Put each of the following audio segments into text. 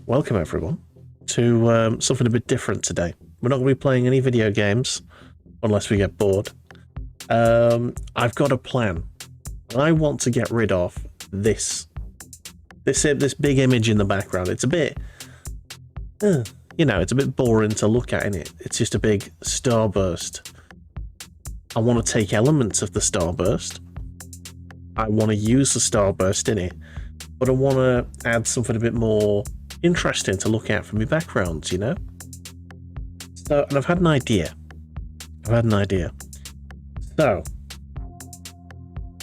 welcome everyone to something a bit different today. We're not going to be playing any video games unless we get bored. I've got a plan. I want to get rid of this big image in the background. It's a bit, it's a bit boring to look at, isn't it? It's just a big starburst. I want to take elements of the starburst. I want to use the starburst in it, but I want to add something a bit more interesting to look at from my backgrounds, you know? So, and I've had an idea. So,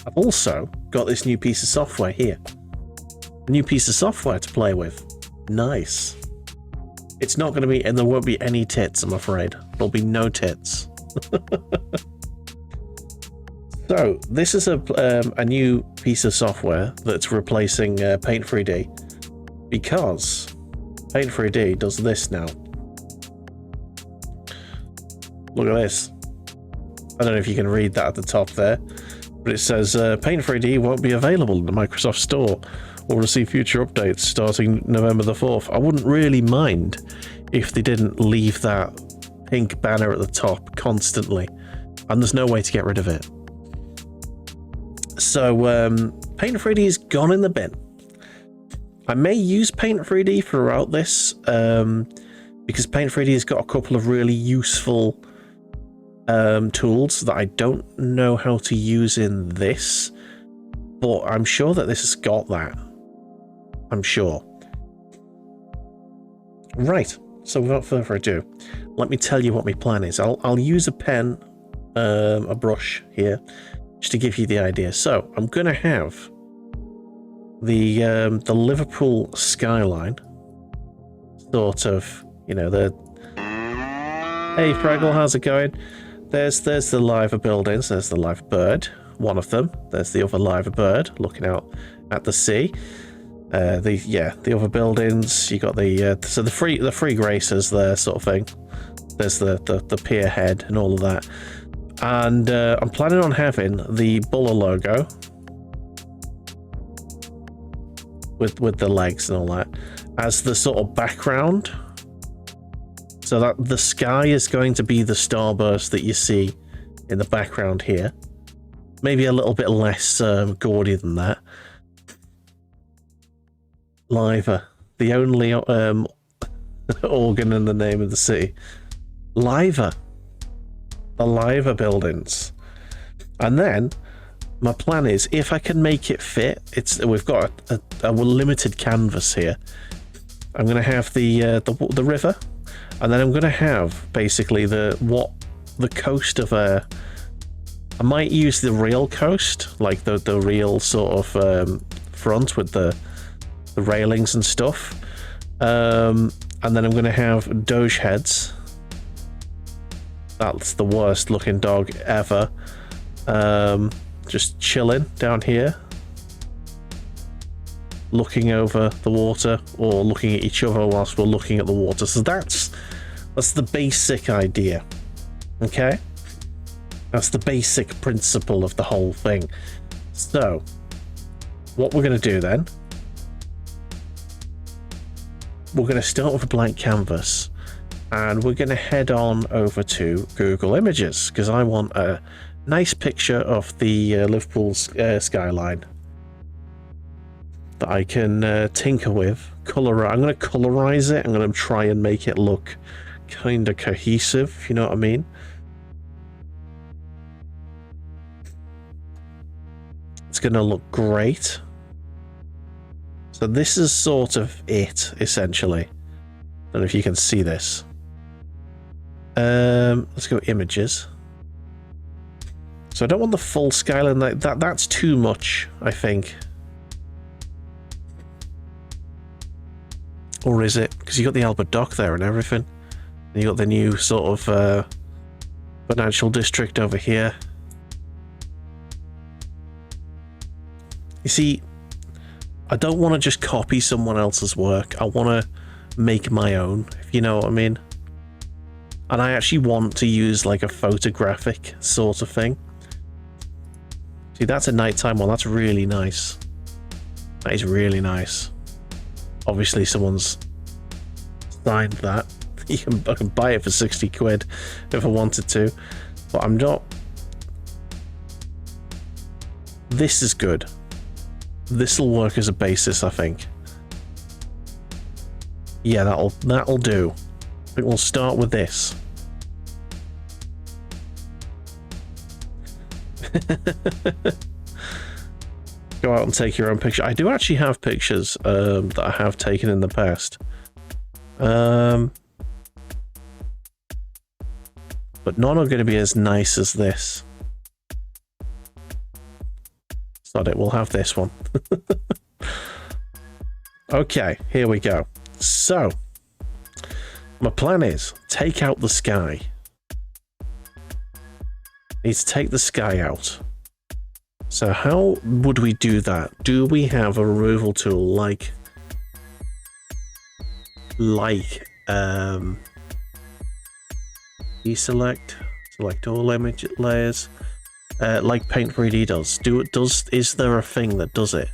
I've also got this new piece of software here. A new piece of software to play with. Nice. It's not going to be, and there won't be any tits, I'm afraid. There'll be no tits. So, this is a new piece of software that's replacing Paint 3D, because Paint 3D does this now. Look at this. I don't know if you can read that at the top there, but it says Paint 3D won't be available in the Microsoft Store or receive future updates starting November the 4th. I wouldn't really mind if they didn't leave that pink banner at the top constantly, and there's no way to get rid of it. So Paint 3D is gone in the bin. I may use Paint 3D throughout this because Paint 3D has got a couple of really useful tools that I don't know how to use in this, but I'm sure that this has got that. I'm sure. Right, so without further ado, let me tell you what my plan is. I'll use a pen, a brush here, just to give you the idea. So I'm gonna have the Liverpool Skyline, sort of, the. Hey Fraggle, how's it going? There's the live buildings. There's the live bird, one of them. There's the other live bird looking out at the sea. The other buildings. You got the free gracers there, sort of thing. There's the pier head and all of that. And I'm planning on having the Bula logo with the legs and all that as the sort of background, so that the sky is going to be the starburst that you see in the background here. Maybe a little bit less gaudy than that. Liver, the only organ in the name of the city. Liver. The Liver buildings. And then my plan is, if I can make it fit, we've got a limited canvas here. I'm going to have the river, and then I'm going to have basically the coast of I might use the real coast, like the real sort of front with the railings and stuff, and then I'm going to have Doge heads. That's the worst looking dog ever. Just chilling down here, looking over the water, or looking at each other whilst we're looking at the water. So that's the basic idea. Okay? That's the basic principle of the whole thing. So, what we're going to do then, we're going to start with a blank canvas. And we're going to head on over to Google Images, because I want a nice picture of the Liverpool skyline that I can tinker with. I'm going to colorize it. I'm going to try and make it look kind of cohesive, if you know what I mean. It's going to look great. So this is sort of it, essentially. I don't know if you can see this. Let's go images. So I don't want the full skyline. That's too much, I think. Or is it? Because you got the Albert Dock there and everything. And you got the new sort of financial district over here. You see, I don't want to just copy someone else's work. I want to make my own, if you know what I mean. And I actually want to use like a photographic sort of thing. See, that's a nighttime one. That's really nice. That is really nice. Obviously, someone's signed that. I can buy it for 60 quid if I wanted to, but I'm not. This is good. This will work as a basis, I think. Yeah, that'll do. I think we'll start with this. Go out and take your own picture. I do actually have pictures that I have taken in the past. But none are going to be as nice as this. Sod it, we'll have this one. Okay, here we go. So, my plan is take out the sky. Need to take the sky out. So how would we do that? Do we have a removal tool like deselect, select all image layers, like Paint 3D does? Is there a thing that does it?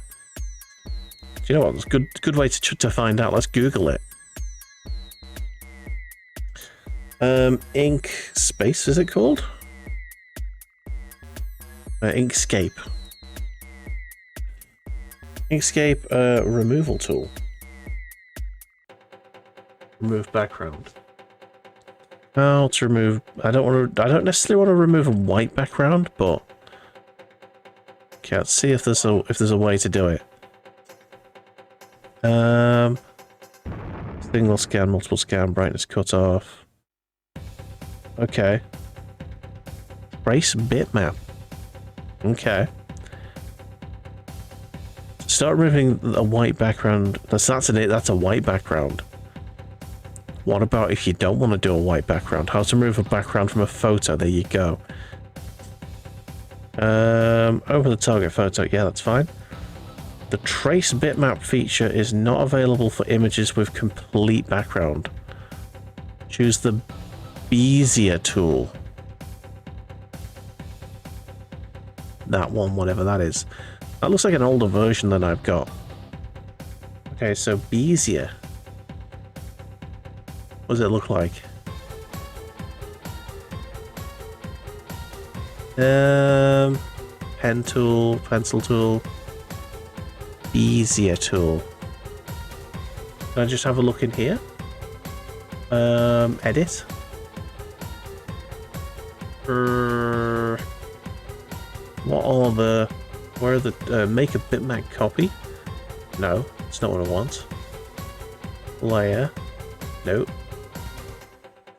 Do you know what? It's a good way to find out. Let's Google it. Ink Space, is it called? Inkscape. Inkscape removal tool. Remove background. How to remove? I don't necessarily want to remove a white background, but okay, let's see if there's a way to do it. Single scan, multiple scan, brightness cut off. Okay. Trace bitmap. Okay. Start removing a white background. That's a white background. What about if you don't want to do a white background? How to remove a background from a photo? There you go. Over the target photo. Yeah, that's fine. The trace bitmap feature is not available for images with complete background. Choose the Bezier tool. That one, whatever that is. That looks like an older version than I've got. Okay, so Bezier. What does it look like? Pen tool, pencil tool, Bezier tool. Can I just have a look in here? Edit. What are the... Where are the... make a bitmap copy? No, it's not what I want. Layer. Nope.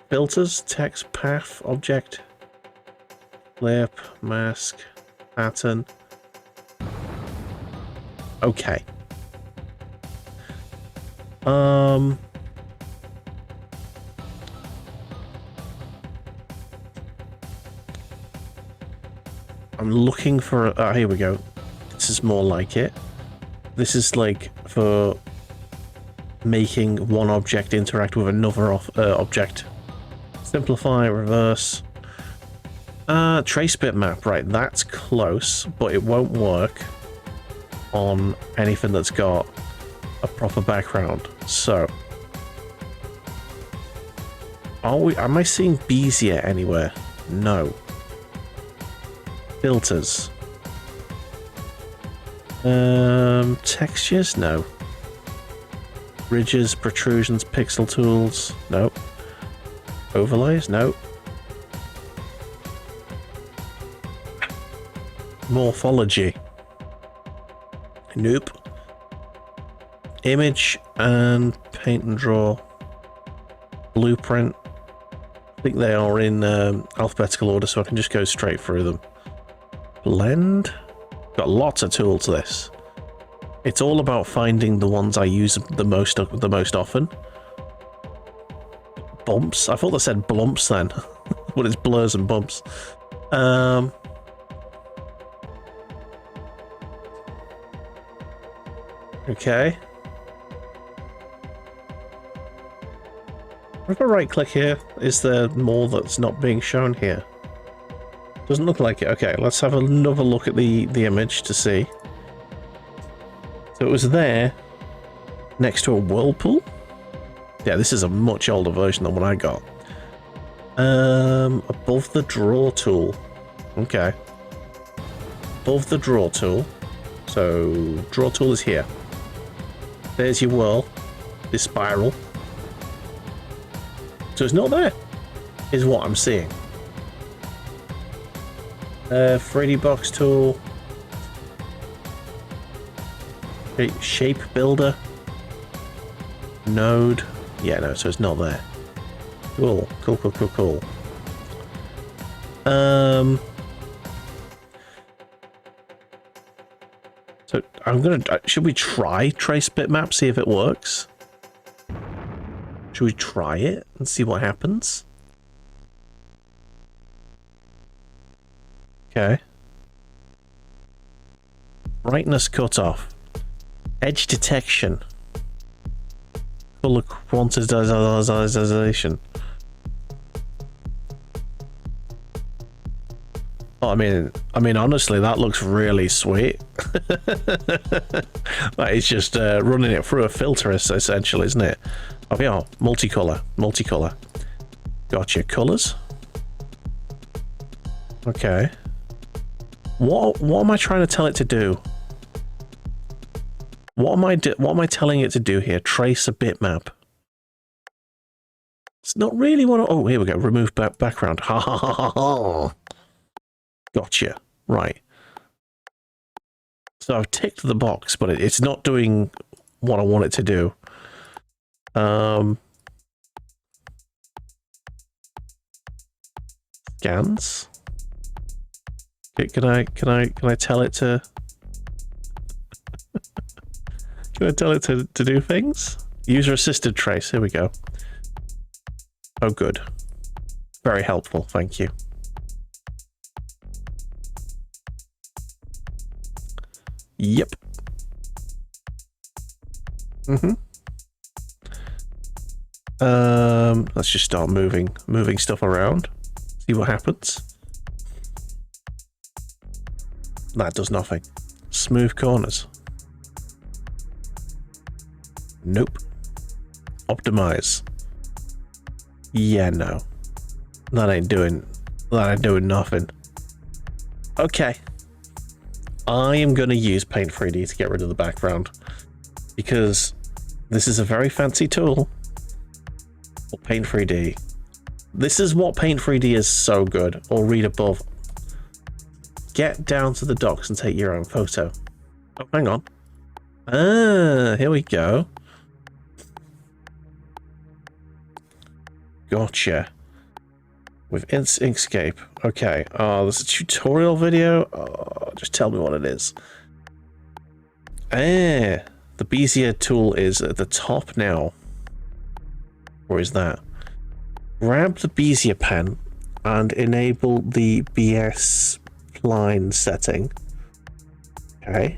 Filters, text, path, object. Flip, mask, pattern. Okay. I'm looking for... here we go. This is more like it. This is like for making one object interact with another object. Simplify, reverse. Trace bitmap, right, that's close, but it won't work on anything that's got a proper background. So, am I seeing Bezier anywhere? No. Filters. Textures? No. Ridges, protrusions, pixel tools? Nope. Overlays? Nope. Morphology? Nope. Image and paint and draw. Blueprint. I think they are in alphabetical order, so I can just go straight through them. Blend. Got lots of tools to this. It's all about finding the ones I use the most often. Bumps. I thought they said blumps then, but it's blurs and bumps. Okay. If I right click here, is there more that's not being shown here? Doesn't look like it. Okay, let's have another look at the image to see. So it was there, next to a whirlpool. Yeah, this is a much older version than what I got. Above the draw tool. Okay. Above the draw tool. So, draw tool is here. There's your whirl. This spiral. So it's not there, is what I'm seeing. 3D box tool. Shape builder. Node. Yeah, no, so it's not there. Cool, cool, cool, cool, cool. So I'm gonna. Should we try trace bitmap? See if it works. Should we try it and see what happens? Okay. Brightness cutoff. Edge detection. Color quantization. Oh, I mean, honestly, that looks really sweet. That is just running it through a filter, essentially, isn't it? Oh yeah, multicolor. Gotcha. Colors. Okay. What am I trying to tell it to do? What am I telling it to do here? Trace a bitmap. It's not really what. Oh, here we go. Remove background. Ha ha ha ha ha. Gotcha. Right. So I've ticked the box, but it's not doing what I want it to do. Scans. Can I tell it to? Can I tell it to do things? User assisted trace. Here we go. Oh, good. Very helpful. Thank you. Yep. Let's just start moving stuff around. See what happens. That does nothing. Smooth corners. Nope. Optimize. Yeah, no. That ain't doing nothing. Okay. I am going to use Paint 3D to get rid of the background, because this is a very fancy tool. Or Paint 3D. This is what Paint 3D is so good. Or read above. Get down to the docks and take your own photo. Oh, hang on. Ah, here we go. Gotcha. With Inkscape. Okay. Oh, there's a tutorial video. Oh, just tell me what it is. Ah, the Bezier tool is at the top now. Or is that? Grab the Bezier pen and enable the BS line setting. Okay.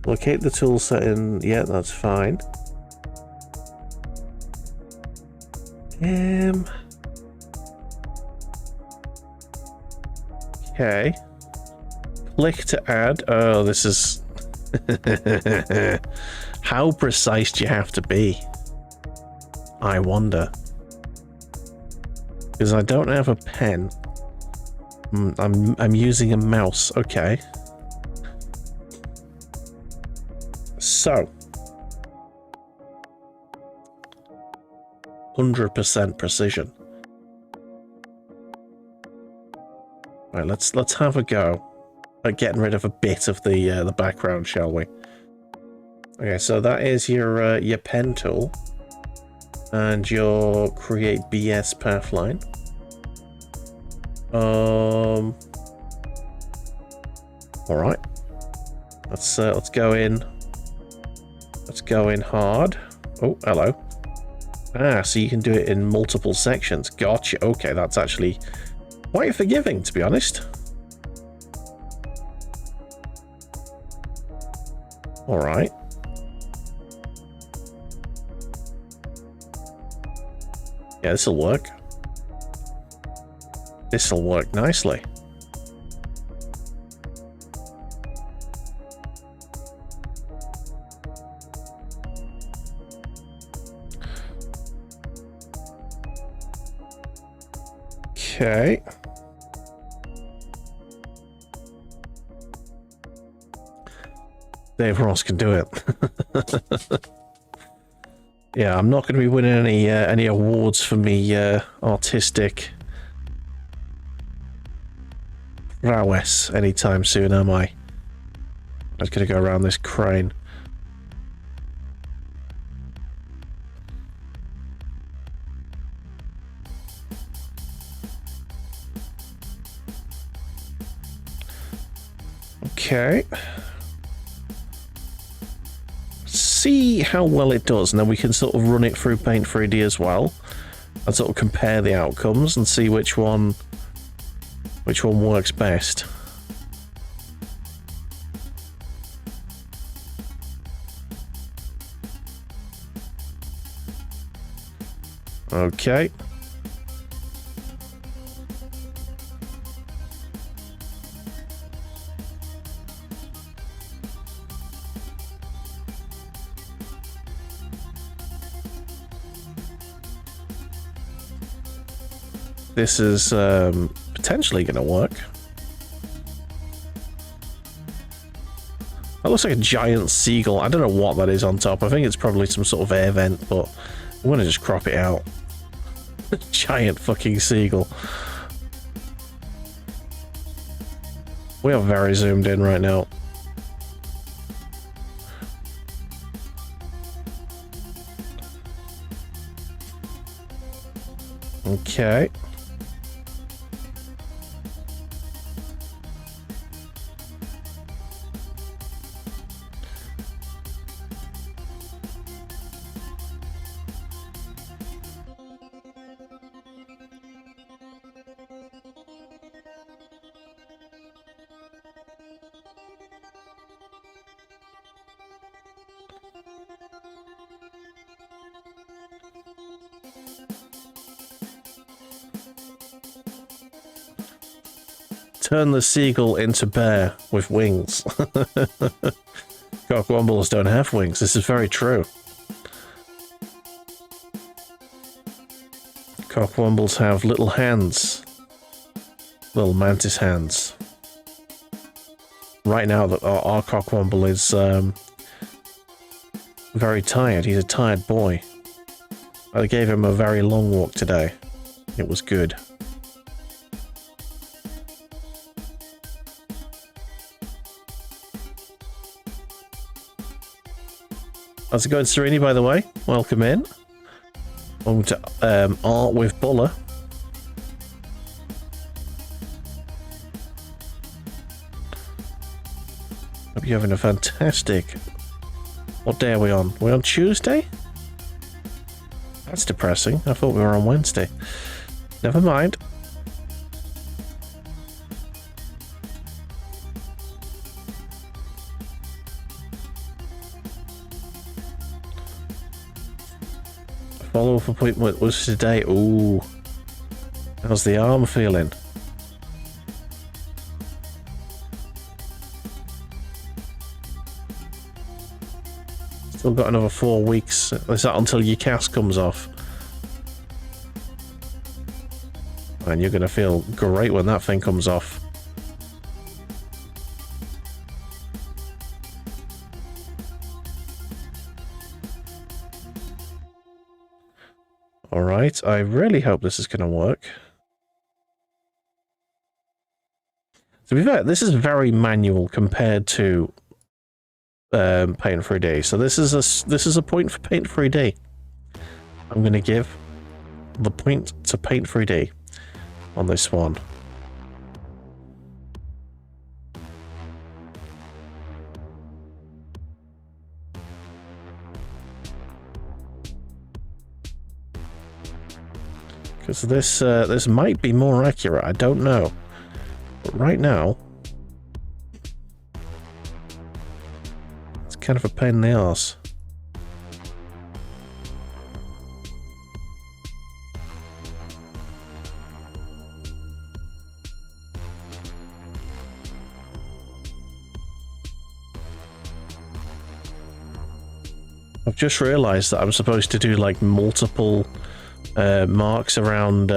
Locate the tool setting. Yeah, that's fine. Okay. Click to add. Oh, this is... How precise do you have to be? I wonder. Because I don't have a pen. I'm using a mouse. Okay. So. 100% precision. Right, let's have a go at getting rid of a bit of the background, shall we? Okay, so that is your pen tool, and your create BS pathline. All right. Let's go in. Let's go in hard. Oh, hello. Ah, so you can do it in multiple sections. Gotcha. Okay, that's actually quite forgiving, to be honest. All right. Yeah, this'll work. This'll work nicely. Okay. Dave Ross can do it. Yeah, I'm not going to be winning any awards for me artistic prowess anytime soon, am I? I'm just going to go around this crane. Okay. See how well it does, and then we can sort of run it through Paint 3D as well, and sort of compare the outcomes and see which one works best. Okay. This is potentially going to work. That looks like a giant seagull. I don't know what that is on top. I think it's probably some sort of air vent, but I'm going to just crop it out. Giant fucking seagull. We are very zoomed in right now. Okay. Turn the seagull into bear with wings. Cockwombles don't have wings. This is very true. Cockwombles have little hands. Little mantis hands. Right now, our cockwomble is very tired. He's a tired boy. I gave him a very long walk today. It was good. How's it going, Serini, by the way? Welcome in. Welcome to Art with Bula. Hope you're having a fantastic... What day are we on? We're on Tuesday? That's depressing. I thought we were on Wednesday. Never mind. Follow-up appointment was today. Ooh. How's the arm feeling? Still got another 4 weeks. Is that until your cast comes off? And you're going to feel great when that thing comes off. Alright, I really hope this is going to work. To be fair, this is very manual compared to Paint 3D. So this is a point for Paint 3D. I'm going to give the point to Paint 3D on this one. Because this might be more accurate, I don't know. But right now, it's kind of a pain in the arse. I've just realised that I'm supposed to do like multiple marks around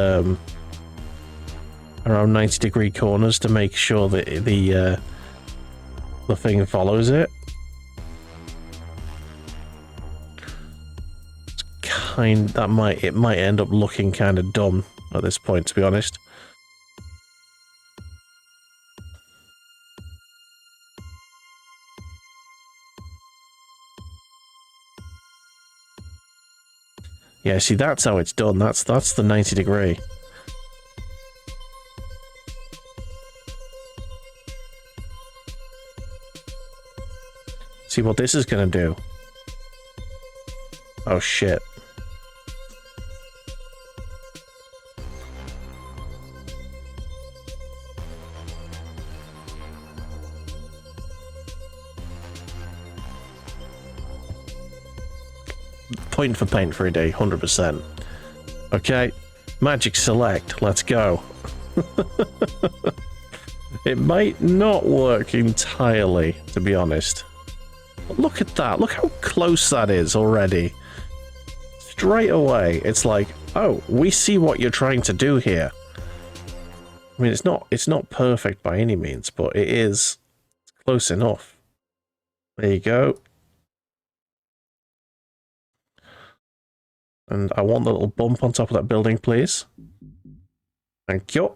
around 90-degree corners to make sure that the thing follows it. It might end up looking kind of dumb at this point, to be honest. Yeah, see, that's how it's done. That's the 90-degree. See what this is gonna do. Oh shit. Point for paint for a day, 100%. Okay, magic select, let's go. It might not work entirely, to be honest. But look at that, look how close that is already. Straight away, it's like, oh, we see what you're trying to do here. I mean, it's not perfect by any means, but it is close enough. There you go. And I want the little bump on top of that building, please. Thank you.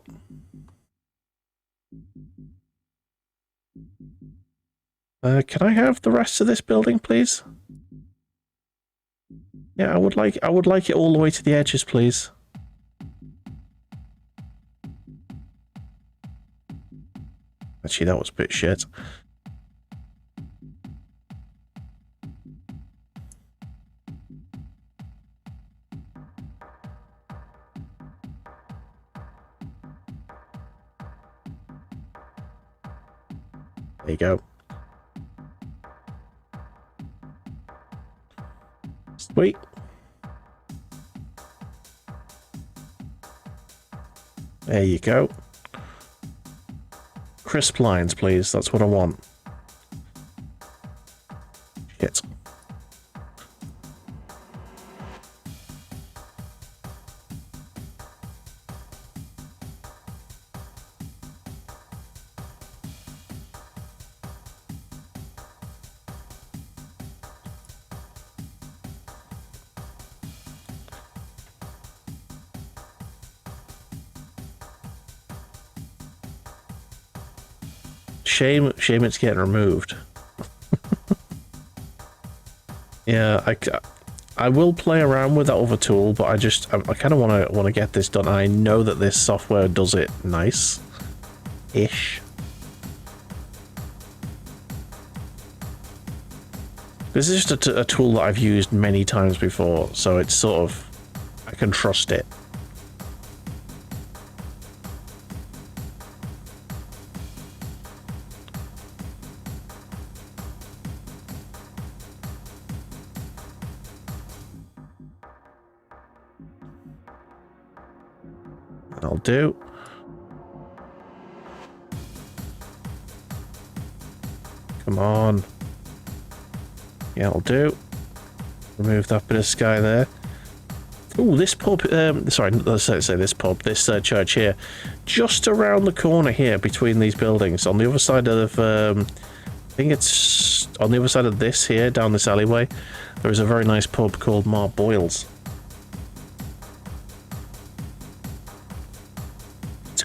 Can I have the rest of this building, please? Yeah, I would like it all the way to the edges, please. Actually, that was a bit shit. There you go. Sweet. There you go. Crisp lines, please. That's what I want. Shit. Shame it's getting removed. Yeah, I will play around with that other tool, but I kind of want to get this done. I know that this software does it nice-ish. This is just a tool that I've used many times before, so it's sort of, I can trust it. I'll do. Come on. Yeah, I'll do. Remove that bit of sky there. Oh, this pub, sorry, let's say this pub, this church here. Just around the corner here between these buildings, on the other side of, I think it's on the other side of this here, down this alleyway, there is a very nice pub called Mar Boyle's.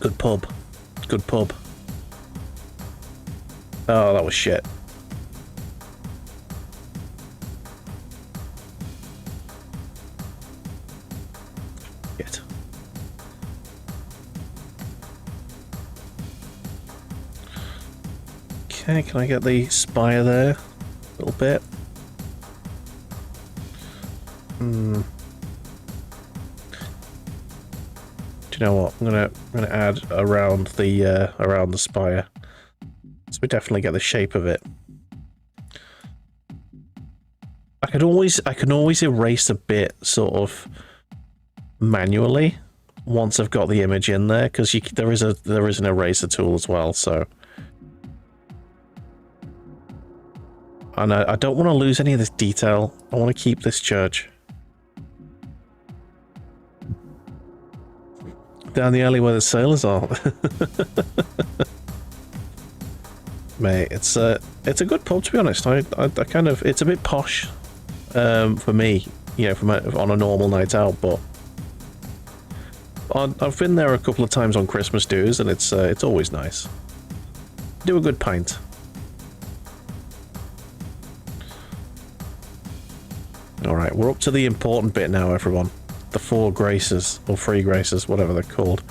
Good pub. Good pub. Oh, that was shit. Shit. Okay, can I get the spire there? A little bit. You know what? I'm gonna add around the spire, so we definitely get the shape of it. I can always erase a bit sort of manually once I've got the image in there, because there is an eraser tool as well. So, and I don't want to lose any of this detail. I want to keep this church. down the alley where the sailors are. Mate, it's a good pub, to be honest. I kind of, it's a bit posh for me, you know, on a normal night out, but I've been there a couple of times on Christmas dues, and it's always nice. Do a good pint. Alright, we're up to the important bit now, everyone. The 4 graces, or 3 graces, whatever they're called.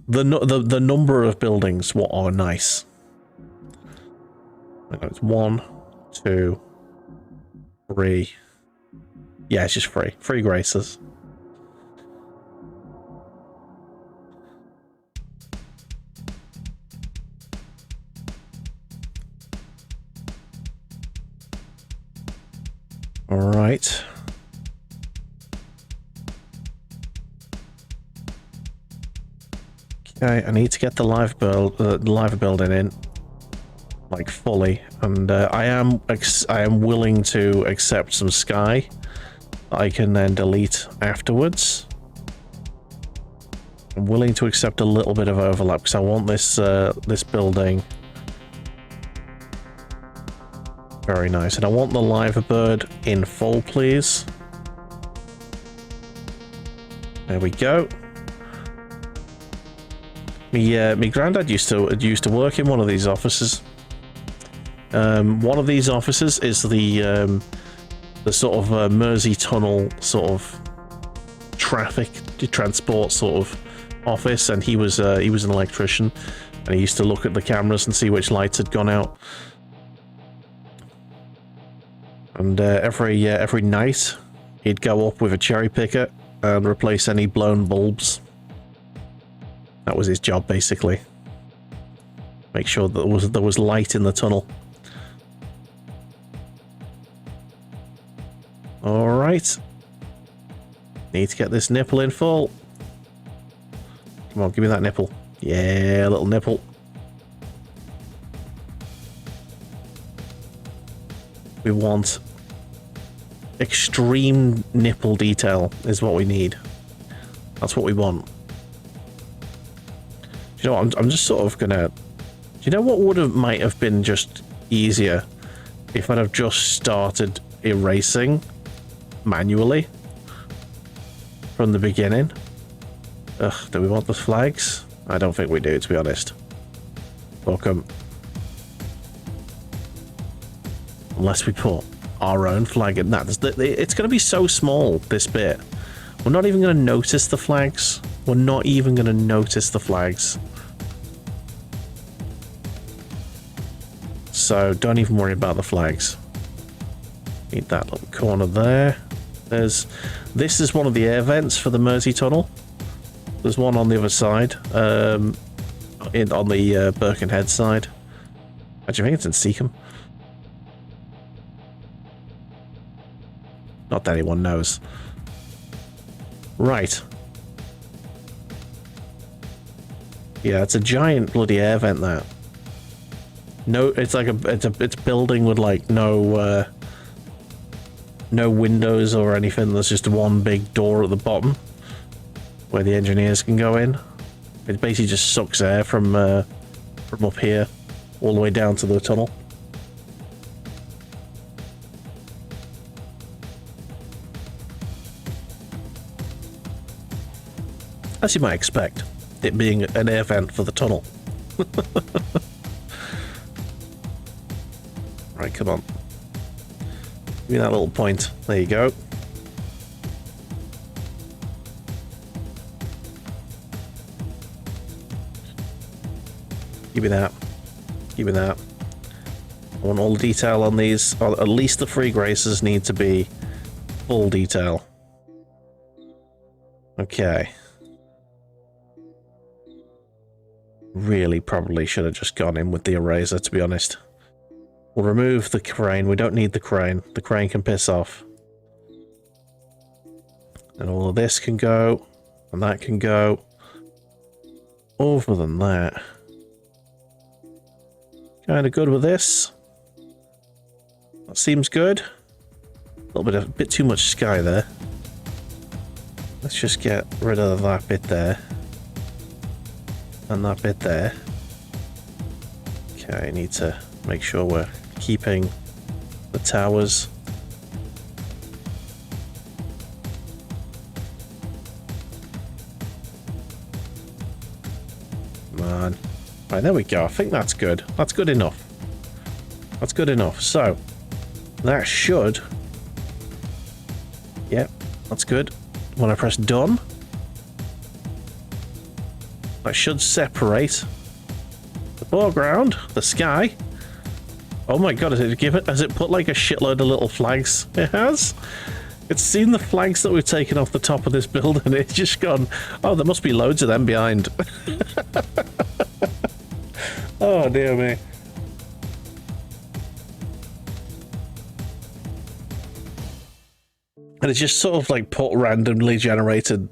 The number of buildings, what are nice. It's 1, 2, 3. Yeah, it's just 3. 3 graces. Alright. Okay, I need to get the live building in, like, fully, and I am willing to accept some sky I can then delete afterwards. I'm willing to accept a little bit of overlap because I want this this building very nice, and I want the live bird in full, please. There we go. Me granddad used to work in one of these offices. One of these offices is the sort of Mersey Tunnel sort of transport sort of office, and he was an electrician, and he used to look at the cameras and see which lights had gone out. And every night he'd go up with a cherry picker and replace any blown bulbs. That was his job, basically. Make sure that there was light in the tunnel. Alright. Need to get this nipple in full. Come on, give me that nipple. Yeah, little nipple. We want extreme nipple detail is what we need. That's what we want. Do you know what? I'm just sort of gonna... Do you know what might have been just easier if I'd have just started erasing manually from the beginning? Ugh, do we want the flags? I don't think we do, to be honest. Welcome. Unless we put our own flag in that. It's going to be so small, this bit. We're not even going to notice the flags. We're not even going to notice the flags. So don't even worry about the flags. Need that little corner there. This is one of the air vents for the Mersey Tunnel. There's one on the other side, on the Birkenhead side. Actually, I think it's in Seacombe. Not that anyone knows. Right. Yeah, it's a giant bloody air vent there. No, it's like it's a building with like no windows or anything. There's just one big door at the bottom where the engineers can go in. It basically just sucks air from up here all the way down to the tunnel. As you might expect, it being an air vent for the tunnel. Right, come on. Give me that little point. There you go. Give me that. Give me that. I want all the detail on these. Or at least the 3 graces need to be full detail. Okay. Really probably should have just gone in with the eraser, to be honest. We'll remove the crane. We don't need the crane. The crane can piss off. And all of this can go. And that can go. Other than that, kind of good with this. That seems good. A bit too much sky there. Let's just get rid of that bit there. And that bit there. Okay, I need to make sure we're keeping the towers. Come on. Right, there we go. I think that's good. That's good enough. That's good enough. So, that should... Yep, that's good. When I press done, that should separate the foreground, the sky. Oh my god, has it put like a shitload of little flags? It has. It's seen the flags that we've taken off the top of this building. It's just gone, oh, there must be loads of them behind. Oh dear me. And it's just sort of like put randomly generated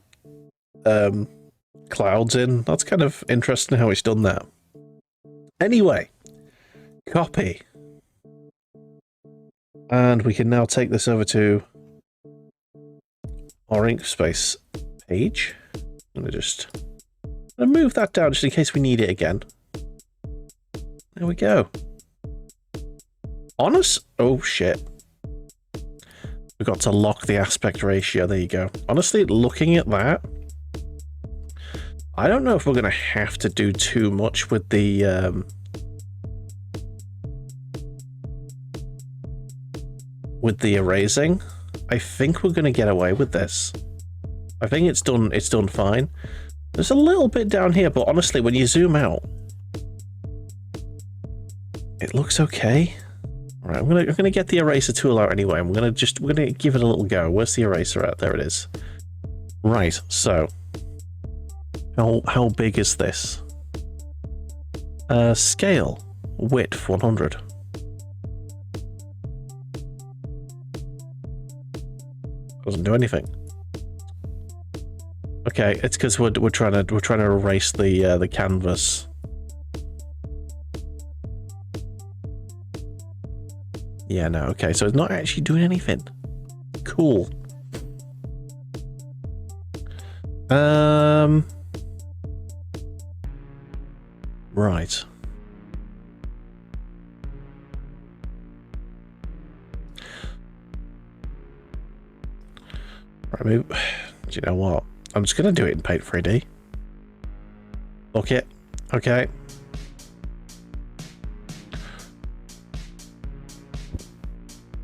clouds in. That's kind of interesting how it's done that. Anyway, copy. And we can now take this over to our ink space page. I'm going to just move that down just in case we need it again. There we go. Honest? Oh shit. We've got to lock the aspect ratio. There you go. Honestly, looking at that, I don't know if we're going to have to do too much with the erasing. I think we're going to get away with this. I think it's done fine. There's a little bit down here, but honestly, when you zoom out, it looks okay. All right, I'm gonna get the eraser tool out anyway. We're gonna give it a little go. Where's the eraser at? There it is. Right. So, how big is this? Scale, width 100. Doesn't do anything. Okay, it's because we're trying to erase the canvas. Yeah, no, okay, so it's not actually doing anything. Cool. Right. Right, do you know what? I'm just gonna do it in Paint 3D. Look it. Okay.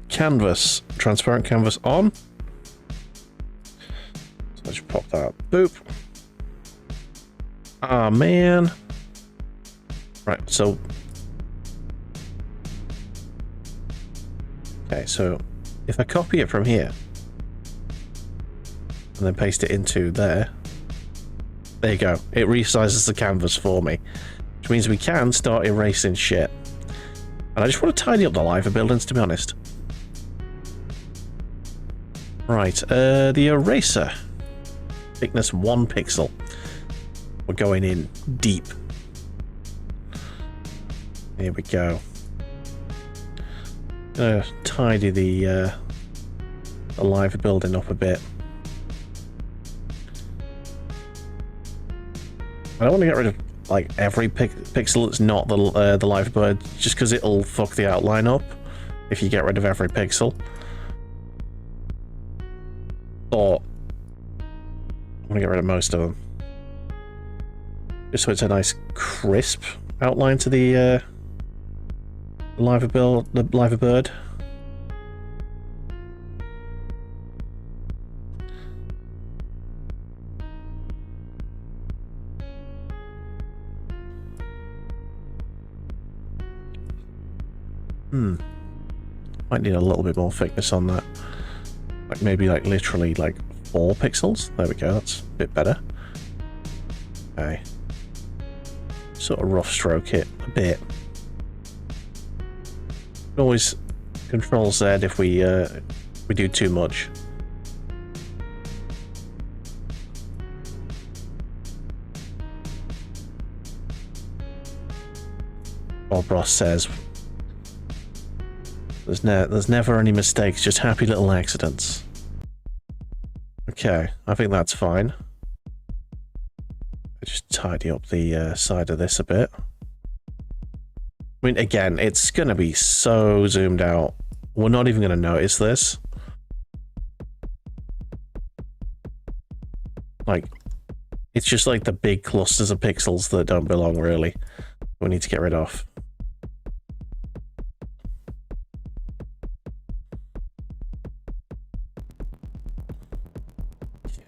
Canvas, transparent canvas on. So let's pop that. Boop. Ah, man. Right, so. Okay, so if I copy it from here and then paste it into there, there you go. It resizes the canvas for me, which means we can start erasing shit. And I just want to tidy up the liver buildings, to be honest. Right, the eraser. Thickness 1 pixel. We're going in deep. Here we go. Gonna tidy the liver building up a bit. I don't want to get rid of like every pixel that's not the liver bird, just because it'll fuck the outline up if you get rid of every pixel. Or I'm gonna get rid of most of them, just so it's a nice crisp outline to the liver bird. Might need a little bit more thickness on that. Like maybe like literally like 4 pixels. There we go, that's a bit better. Okay. Sort of rough stroke it a bit. Always Control Z if we do too much. Bob Ross says, there's never any mistakes, just happy little accidents. Okay, I think that's fine. Just tidy up the side of this a bit. I mean, again, it's going to be so zoomed out. We're not even going to notice this. Like, it's just like the big clusters of pixels that don't belong, really. We need to get rid of.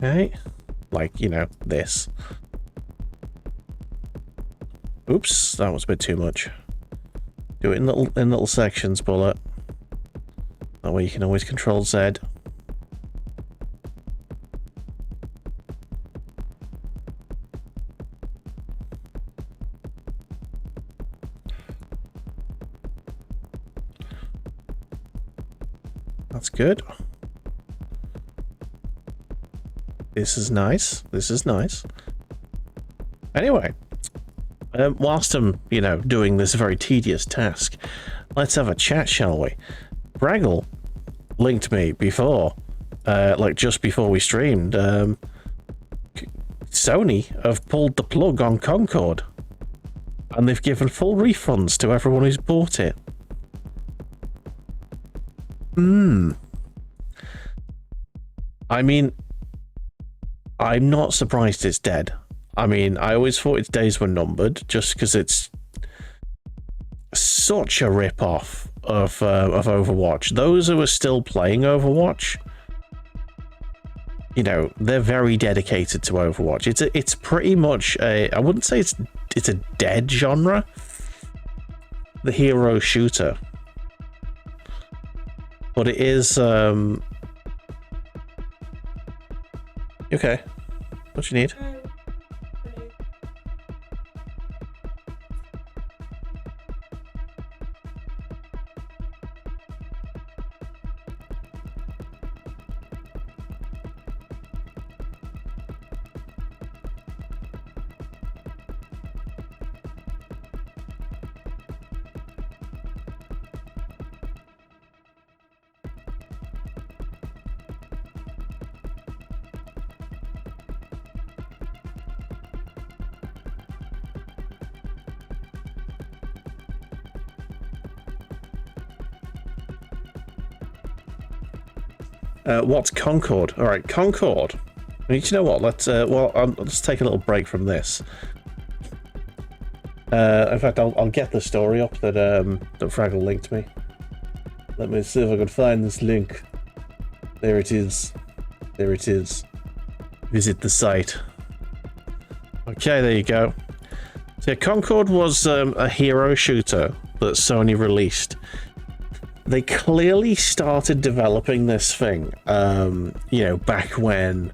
Okay. Like, you know, this. Oops, that was a bit too much. Do it in little sections, Bula. That way you can always control Z. That's good. This is nice. This is nice. Anyway, whilst I'm, you know, doing this very tedious task, let's have a chat, shall we? Braggle linked me before, like just before we streamed. Sony have pulled the plug on Concord, and they've given full refunds to everyone who's bought it. I mean, I'm not surprised it's dead. I mean, I always thought its days were numbered, just because it's such a rip-off of Overwatch. Those who are still playing Overwatch, you know, they're very dedicated to Overwatch. It's pretty much a, I wouldn't say it's a dead genre. The hero shooter. But it is, okay. What you need? What's Concord? All right, Concord. I mean, you know what? Let's let's take a little break from this. In fact, I'll get the story up that that Fraggle linked me. Let me see if I can find this link. There it is. There it is. Visit the site. Okay, there you go. So yeah, Concord was a hero shooter that Sony released. They clearly started developing this thing, you know, back when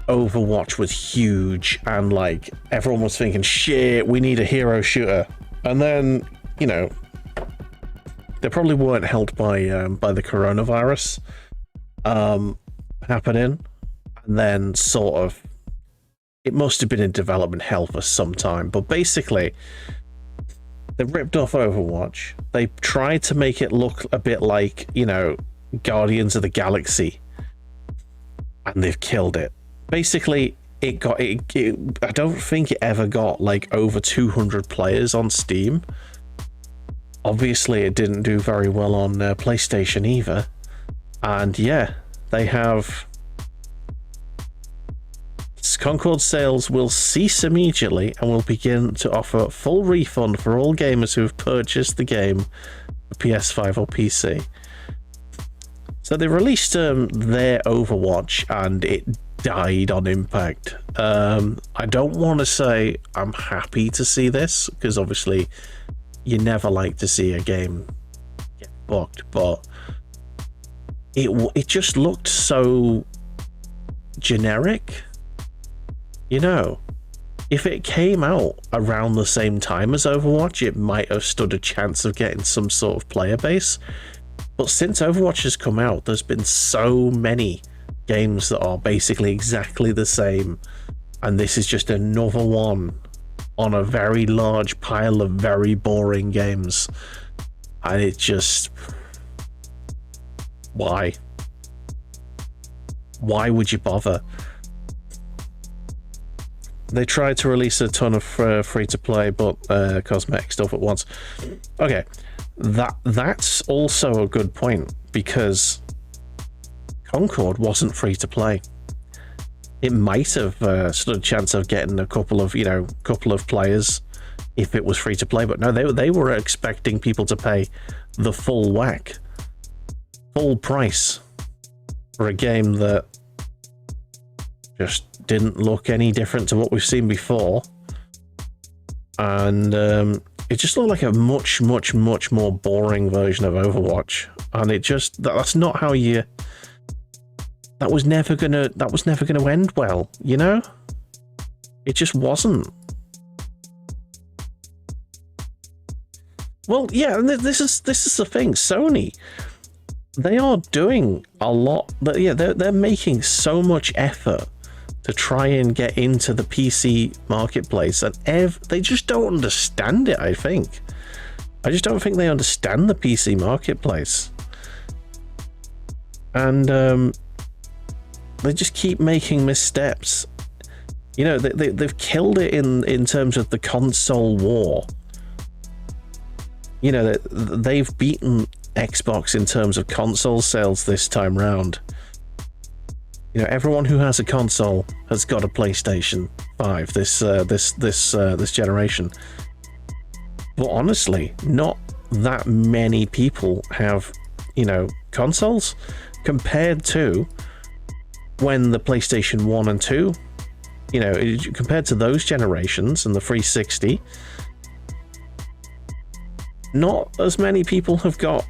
Overwatch was huge and, like, everyone was thinking, shit, we need a hero shooter. And then, you know, they probably weren't helped by the coronavirus happening. And then sort of, it must have been in development hell for some time. But basically, they ripped off Overwatch. They tried to make it look a bit like, you know, Guardians of the Galaxy. And they've killed it. Basically, I don't think it ever got, like, over 200 players on Steam. Obviously, it didn't do very well on PlayStation either. And yeah, they have... Concord sales will cease immediately and will begin to offer full refund for all gamers who have purchased the game for PS5 or PC. So they released their Overwatch and it died on impact. I don't want to say I'm happy to see this, because obviously you never like to see a game get fucked, but it just looked so generic. You know, if it came out around the same time as Overwatch, it might have stood a chance of getting some sort of player base. But since Overwatch has come out, there's been so many games that are basically exactly the same. And this is just another one on a very large pile of very boring games. And it just... Why? why would you bother? They tried to release a ton of free-to-play, but cosmetic stuff at once. Okay, that's also a good point, because Concord wasn't free-to-play. It might have stood a chance of getting a couple of players if it was free-to-play, but no, they were expecting people to pay the full whack, full price for a game that just didn't look any different to what we've seen before, and it just looked like a much more boring version of Overwatch. And it just that's not how you. That was never gonna end well, you know. It just wasn't. Well, yeah, and this is the thing. Sony, they are doing a lot. But yeah, they're making so much effort to try and get into the PC marketplace, and they just don't understand it. I just don't think they understand the PC marketplace, and they just keep making missteps. You know, they've killed it in terms of the console war. You know, they've beaten Xbox in terms of console sales this time round. You know, everyone who has a console has got a PlayStation 5 this generation. But honestly, not that many people have, you know, consoles compared to when the PlayStation 1 and 2, you know, compared to those generations and the 360, not as many people have got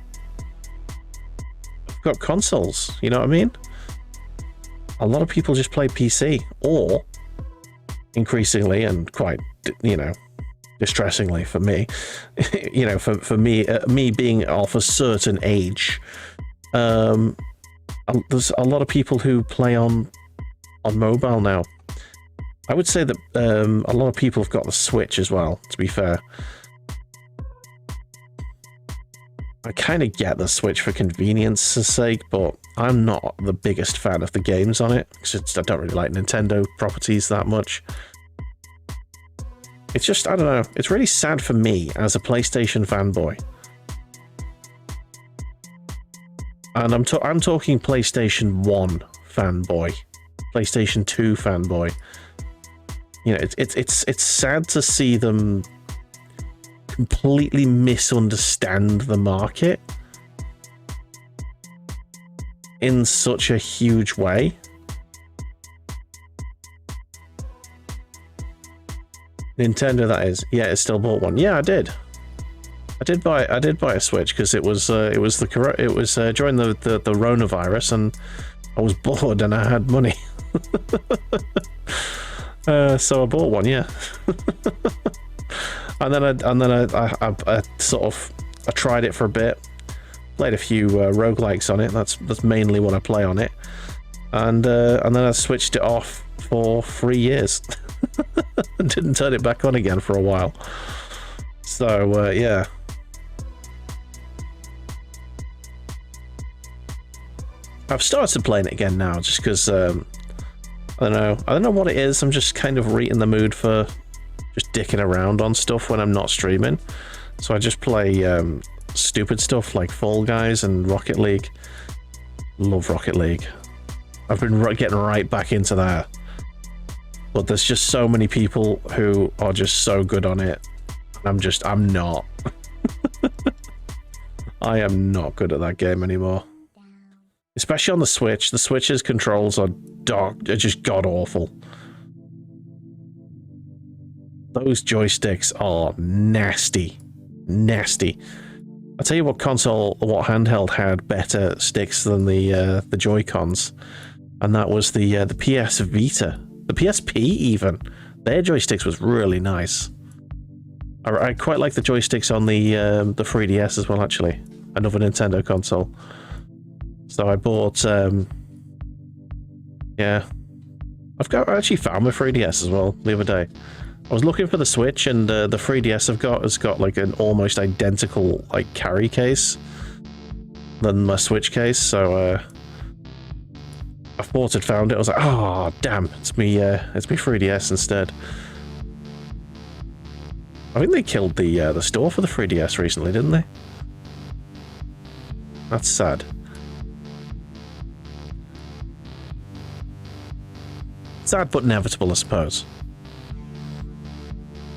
consoles, you know what I mean? A lot of people just play PC, or increasingly, and quite, you know, distressingly for me, you know, for me, me being of a certain age, there's a lot of people who play on mobile now. I would say that a lot of people have got the Switch as well, to be fair. I kind of get the Switch for convenience's sake, but I'm not the biggest fan of the games on it, because I don't really like Nintendo properties that much. It's just, I don't know, it's really sad for me as a PlayStation fanboy. And I'm talking PlayStation 1 fanboy, PlayStation 2 fanboy. You know, it's sad to see them completely misunderstand the market in such a huge way. Nintendo, that is. Yeah, it still bought one. Yeah, I did. I did buy a Switch because it was during the coronavirus, and I was bored and I had money. So I bought one, yeah. And then I sort of tried it for a bit, played a few roguelikes on it. That's mainly what I play on it, and then I switched it off for 3 years and didn't turn it back on again for a while. So yeah. I've started playing it again now, just because I don't know what it is. I'm just kind of in the mood for just dicking around on stuff when I'm not streaming. So I just play stupid stuff like Fall Guys and Rocket League. Love Rocket League. I've been getting right back into that. But there's just so many people who are just so good on it. I'm not. I am not good at that game anymore. Especially on the Switch. The Switch's controls are just god-awful. Those joysticks are nasty. Nasty. I'll tell you what handheld had better sticks than the Joy-Cons. And that was the PS Vita. The PSP even. Their joysticks was really nice. I quite like the joysticks on the 3DS as well, actually. Another Nintendo console. So I bought, yeah. I actually found my 3DS as well the other day. I was looking for the Switch, and the 3DS has got like an almost identical like carry case than my Switch case. So I thought I'd found it. I was like, oh, damn, it's me 3DS instead. I think they killed the store for the 3DS recently, didn't they? That's sad. Sad but inevitable, I suppose.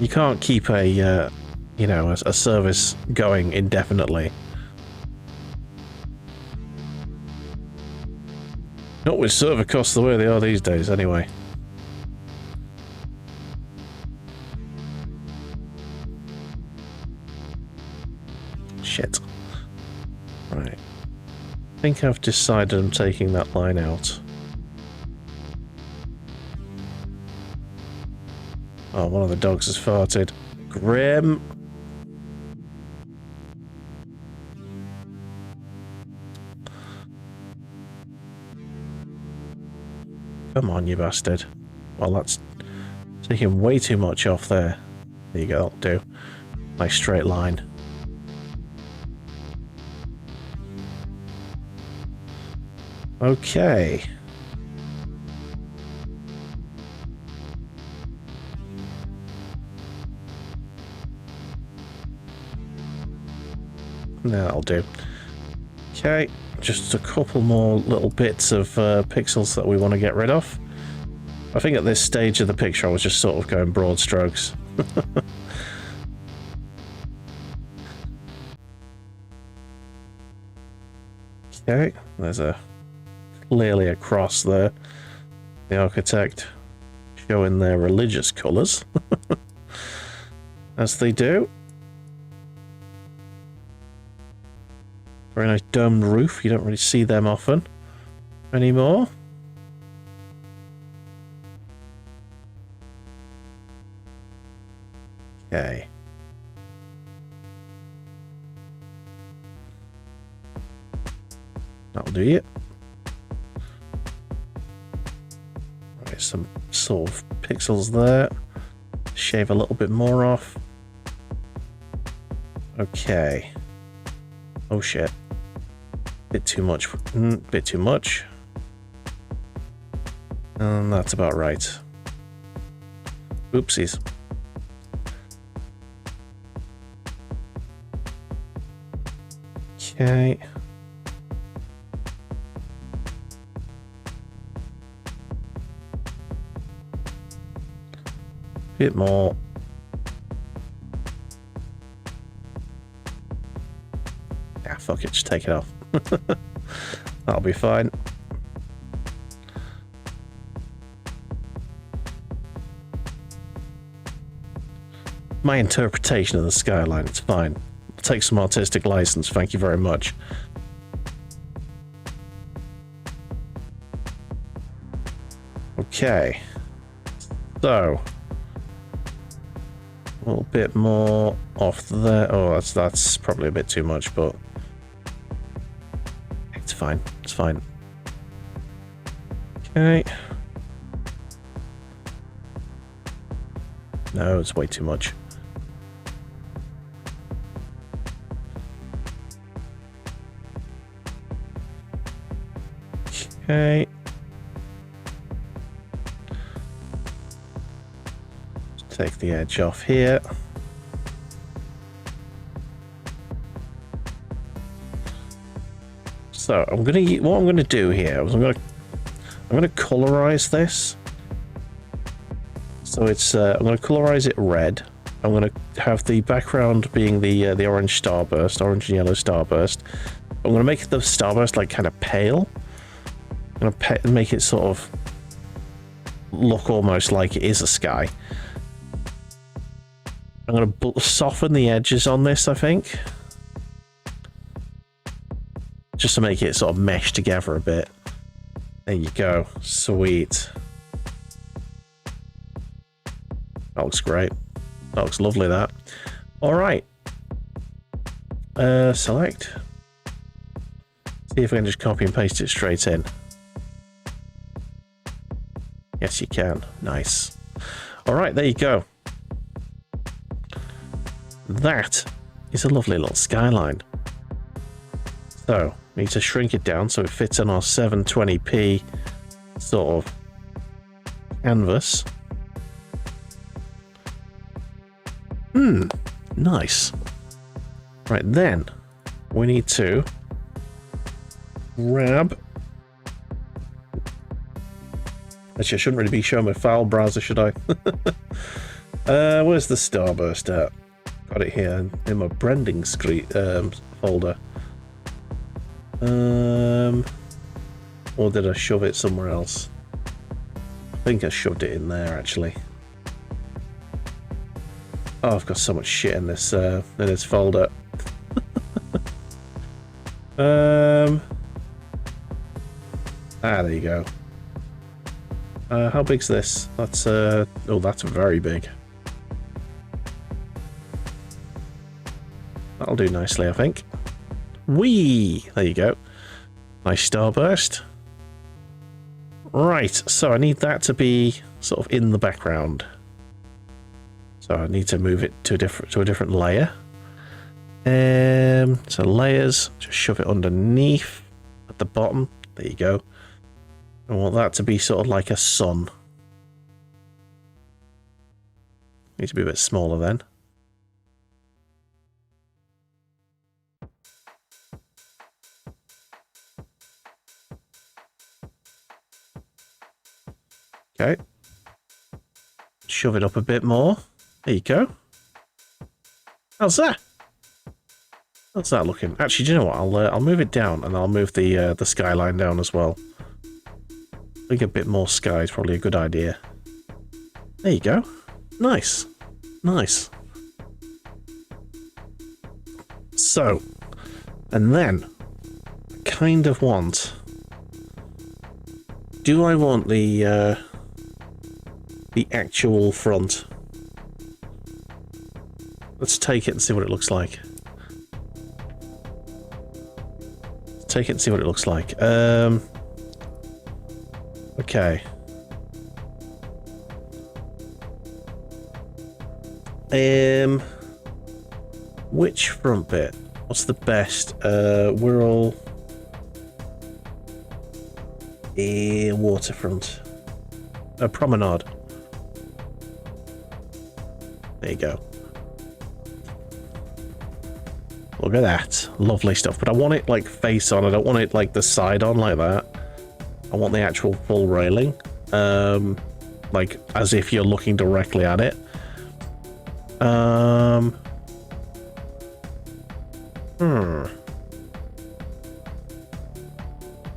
You can't keep a, you know, a service going indefinitely. Not with server costs the way they are these days, anyway. Shit. Right. I think I've decided I'm taking that line out. Oh, one of the dogs has farted. Grim. Come on, you bastard. Well, that's taking way too much off there. There you go, that'll do. Nice straight line. Okay. That'll do. Okay, just a couple more little bits of pixels that we want to get rid of. I think at this stage of the picture I was just sort of going broad strokes. Okay, there's clearly a cross there. The architect showing their religious colours. As they do. Very nice domed roof. You don't really see them often anymore. Okay. That'll do it. Right, some sort of pixels there. Shave a little bit more off. Okay. Oh shit. Bit too much. Bit too much. And that's about right. Oopsies. Okay. Bit more. Ah, fuck it, just take it off. That'll be fine. My interpretation of the skyline, it's fine. I'll take some artistic license, thank you very much. Okay. So. A little bit more off there. Oh, that's probably a bit too much, but it's fine. It's fine. Okay. No, it's way too much. Okay. Take the edge off here. So what I'm gonna do here is I'm gonna colorize this. So it's I'm gonna colorize it red. I'm gonna have the background being the orange starburst, orange and yellow starburst. I'm gonna make the starburst like kind of pale. I'm gonna make it sort of look almost like it is a sky. I'm going to soften the edges on this, I think. Just to make it sort of mesh together a bit. There you go. Sweet. That looks great. That looks lovely, that. Alright. Select. See if I can just copy and paste it straight in. Yes, you can. Nice. Alright, there you go. That is a lovely little skyline. So, we need to shrink it down so it fits on our 720p sort of canvas. Nice. Right, then we need to grab. Actually, I shouldn't really be showing my file browser, should I? Where's the starburst at? Got it here in my branding folder. Or did I shove it somewhere else? I think I shoved it in there, actually. Oh, I've got so much shit in this folder. There you go. How big's this? That's oh, that's very big. That'll do nicely, I think. Whee! There you go. Nice starburst. Right, so I need that to be sort of in the background. So I need to move it to a different layer. So layers, just shove it underneath at the bottom. There you go. I want that to be sort of like a sun. Needs to be a bit smaller then. Okay. Shove it up a bit more. There you go. How's that? How's that looking? Actually, do you know what? I'll move it down, and I'll move the skyline down as well. I think a bit more sky is probably a good idea. There you go. Nice. Nice. So, and then I kind of want. Do I want the actual front? Let's take it and see what it looks like. Let's take it and see what it looks like. Okay. Which front bit? What's the best? We're all waterfront. A promenade. There you go. Look at that. Lovely stuff. But I want it like face on. I don't want it like the side on like that. I want the actual full railing. Like as if you're looking directly at it.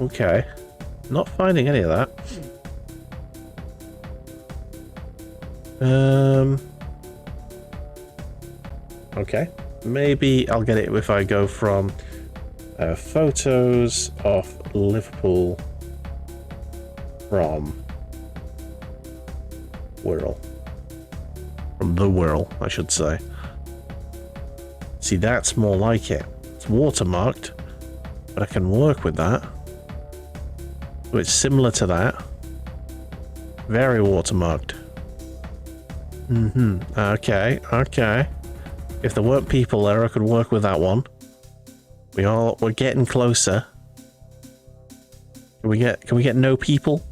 Okay. Not finding any of that. Okay. Maybe I'll get it if I go from photos of Liverpool from Whirl. From the Whirl, I should say. See, that's more like it. It's watermarked, but I can work with that. So it's similar to that. Very watermarked. Okay, okay. If there weren't people there, I could work with that one. We're getting closer. Can we get no people?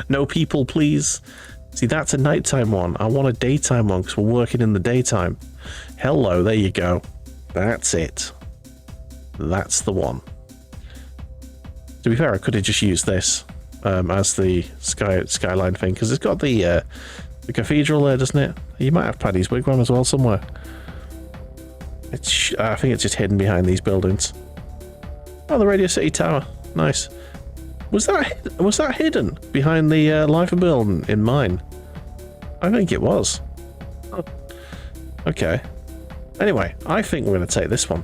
No people, please. See, that's a nighttime one. I want a daytime one because we're working in the daytime. Hello, there you go. That's it. That's the one. To be fair, I could have just used this as the skyline thing because it's got the cathedral there, doesn't it? You might have Paddy's wigwam as well somewhere. I think it's just hidden behind these buildings. Oh, the Radio City Tower. Nice. Was that hidden behind the Lifer building in mine? I think it was. Oh. Okay. Anyway, I think we're going to take this one.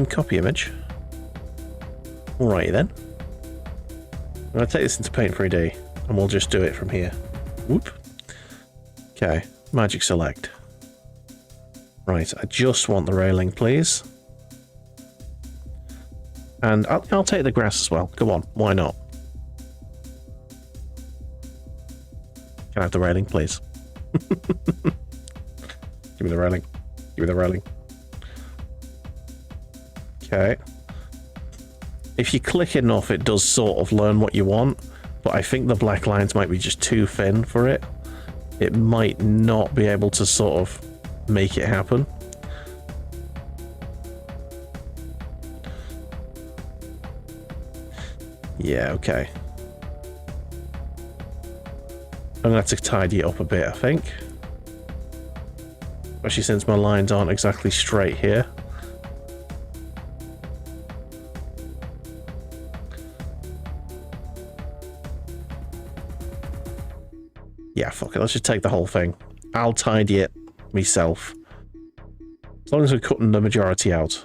Copy image. Alrighty then. I'm going to take this into Paint 3D and we'll just do it from here. Whoop. Okay, magic select. Right, I just want the railing, please. And I'll take the grass as well. Come on, why not? Can I have the railing, please? Give me the railing. Give me the railing. Okay. if you click enough, it does sort of learn what you want, but I think the black lines might be just too thin for it. It might not be able to sort of make it happen. Yeah, okay. I'm gonna have to tidy it up a bit, I think. Especially since my lines aren't exactly straight here. Yeah, fuck it, let's just take the whole thing. I'll tidy it myself. As long as we're cutting the majority out.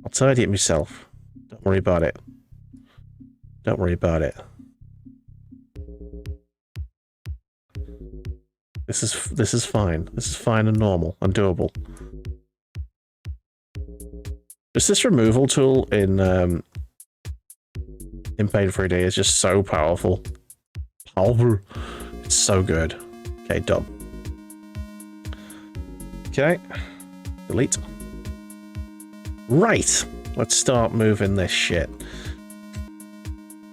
I'll tidy it myself. Don't worry about it. Don't worry about it. This is fine. This is fine and normal and doable. Just this removal tool in Paint 3D is just so powerful. It's so good. Okay, done. Okay. Delete. Right. Let's start moving this shit.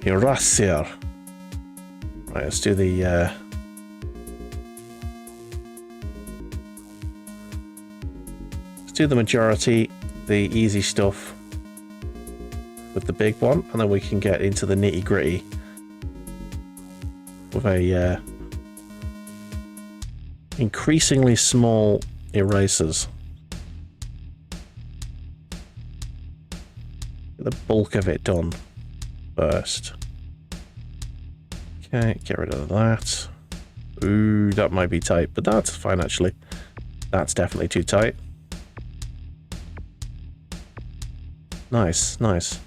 Erasure. Right, let's do the let's do the majority, the easy stuff with the big one, and then we can get into the nitty-gritty with a increasingly small erasers. Get the bulk of it done first. Okay, get rid of that. Ooh, that might be tight, but that's fine actually. That's definitely too tight. Nice, nice.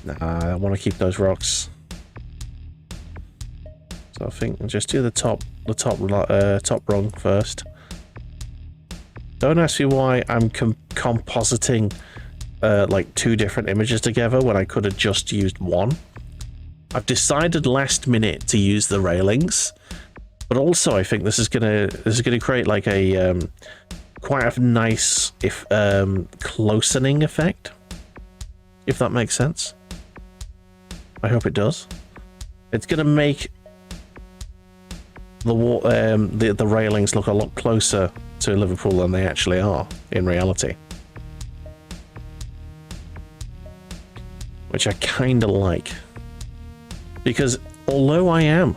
Nah, I want to keep those rocks. So I think I'll just do the top rung first. Don't ask me why I'm compositing like two different images together when I could have just used one. I've decided last minute to use the railings, but also I think this is gonna create like a quite a nice closening effect, if that makes sense. I hope it does. It's gonna make the railings look a lot closer to Liverpool than they actually are in reality, which I kind of like, because although I am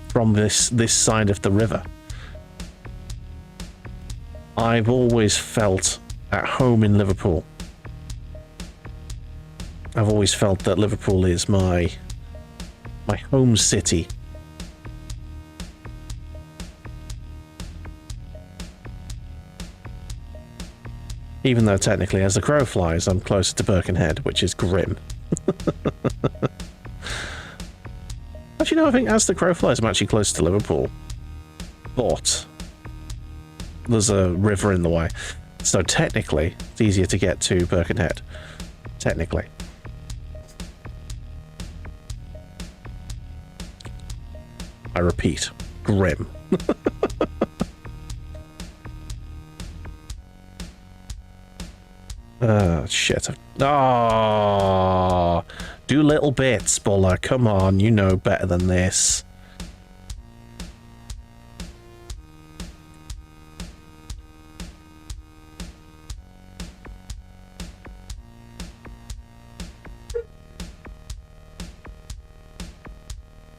from this side of the river, I've always felt at home in Liverpool. I've always felt that Liverpool is my home city. Even though technically, as the crow flies, I'm closer to Birkenhead, which is grim. Actually, no, I think as the crow flies, I'm actually closer to Liverpool. But there's a river in the way. So technically, it's easier to get to Birkenhead. Technically. I repeat, grim. Shit. Oh, do little bits, Bula. Come on, you know better than this.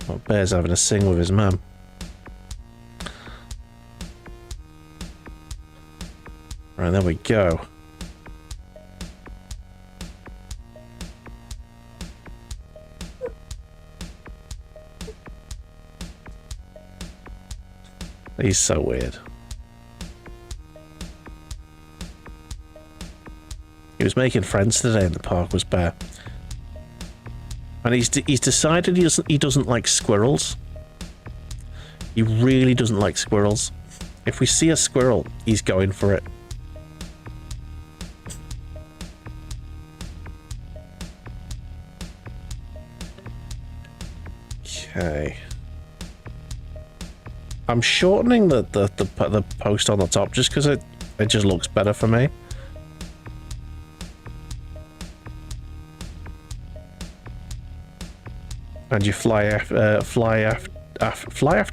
Well, Bear's having a sing with his mum. Right, there we go. He's so weird. He was making friends today in the park, was Bear. And he's decided he doesn't like squirrels. He really doesn't like squirrels. If we see a squirrel, he's going for it. Okay. I'm shortening the post on the top just because it just looks better for me. And you fly after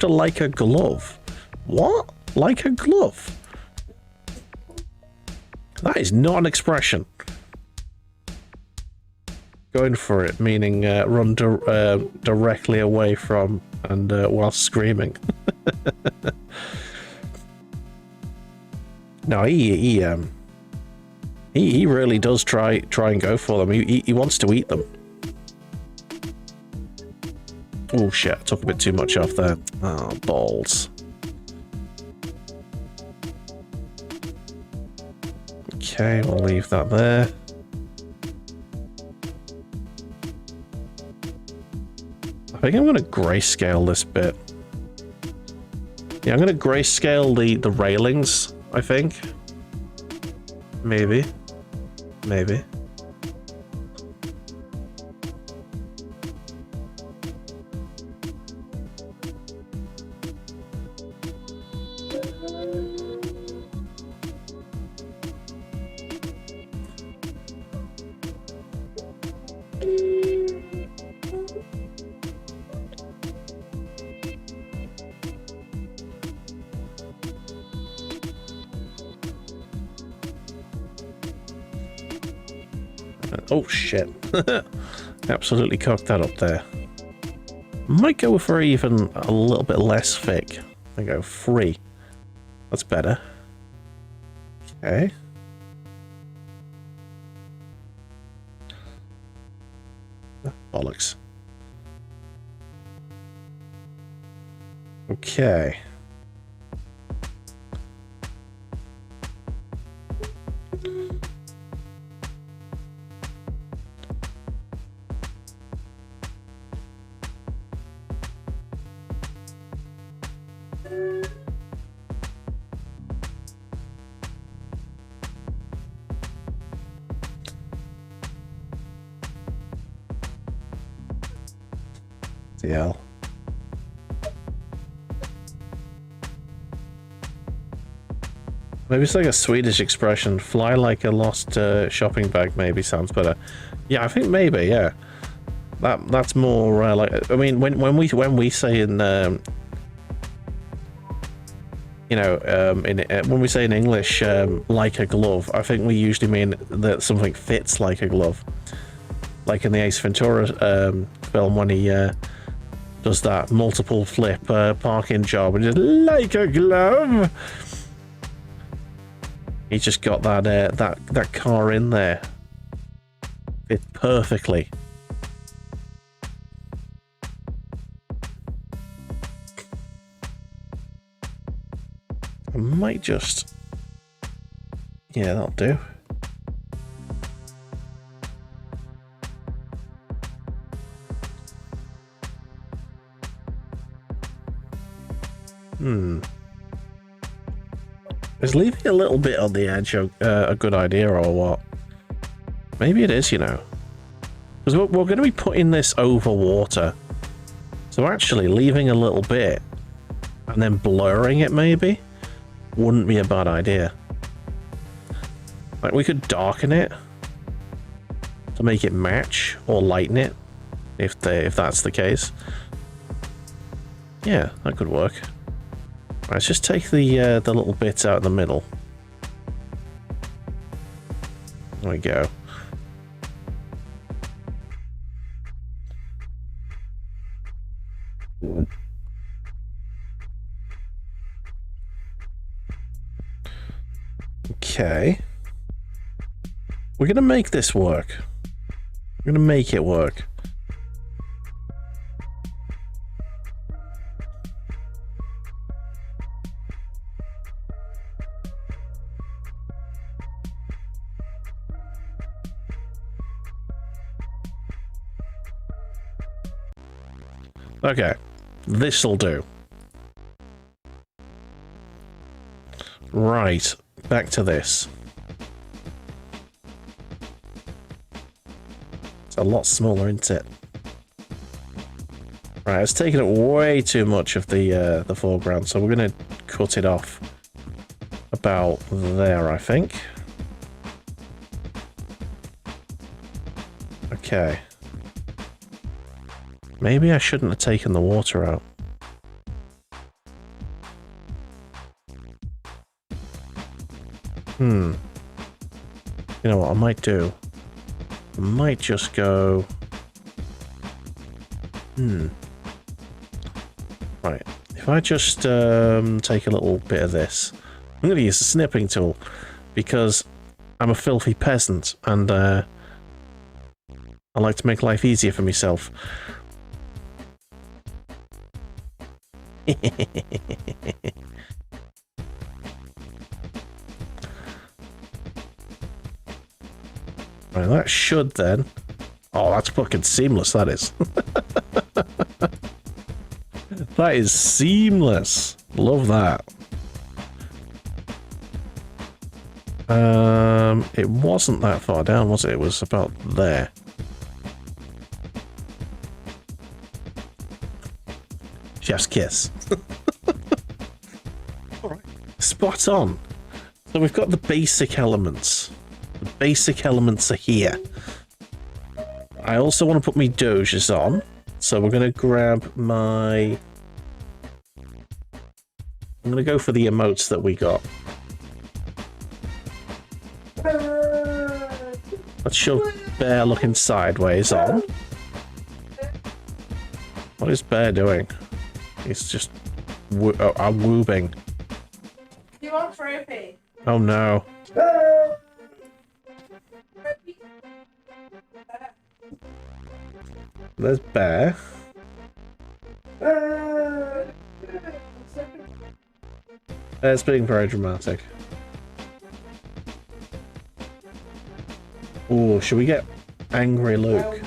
like a glove. What? Like a glove? That is not an expression. Going for it, meaning run directly away from and while screaming. No, he really does try and go for them. He wants to eat them. Oh shit, I took a bit too much off there. Oh, balls. Okay, we'll leave that there. I think I'm going to grayscale this bit. Yeah, I'm going to grayscale the railings, I think. Maybe. Maybe. Oh shit. Absolutely cocked that up there. Might go for even a little bit less thick. I go 3. That's better. Okay. Bollocks. Okay. Yeah. Maybe it's like a Swedish expression. Fly like a lost shopping bag. Maybe sounds better. Yeah, I think maybe. Yeah, that's more like. I mean, when we say in you know when we say in English like a glove, I think we usually mean that something fits like a glove. Like in the Ace Ventura film when he does that multiple flip parking job and just like a glove. He's just got that that car in there. Fit perfectly. I might just... Yeah, that'll do. Is leaving a little bit on the edge a good idea or what? Maybe it is, you know. Because we're going to be putting this over water. So actually leaving a little bit and then blurring it maybe wouldn't be a bad idea. Like we could darken it to make it match or lighten it if that's the case. Yeah, that could work. Let's just take the little bits out in the middle. There we go. Okay. We're gonna make this work. We're gonna make it work. Okay, this'll do. Right, back to this. It's a lot smaller, isn't it? Right, it's taken up way too much of the foreground, so we're going to cut it off about there, I think. Okay. Maybe I shouldn't have taken the water out. You know what I might do? I might just go... Right. If I just take a little bit of this... I'm going to use the snipping tool, because I'm a filthy peasant, and I like to make life easier for myself. Right, that should then... Oh, that's fucking seamless, that is. That is seamless. Love that. It wasn't that far down, was it? It was about there. Chef's kiss. Alright. Spot on. So we've got the basic elements. The basic elements are here. I also want to put my doges on. So we're going to grab my... I'm going to go for the emotes that we got. Let's shove Bear looking sideways on. What is Bear doing? He's just whooping. Do you want therapy? Oh no. There's Bear. Bear's being very dramatic. Oh, should we get Angry Luke?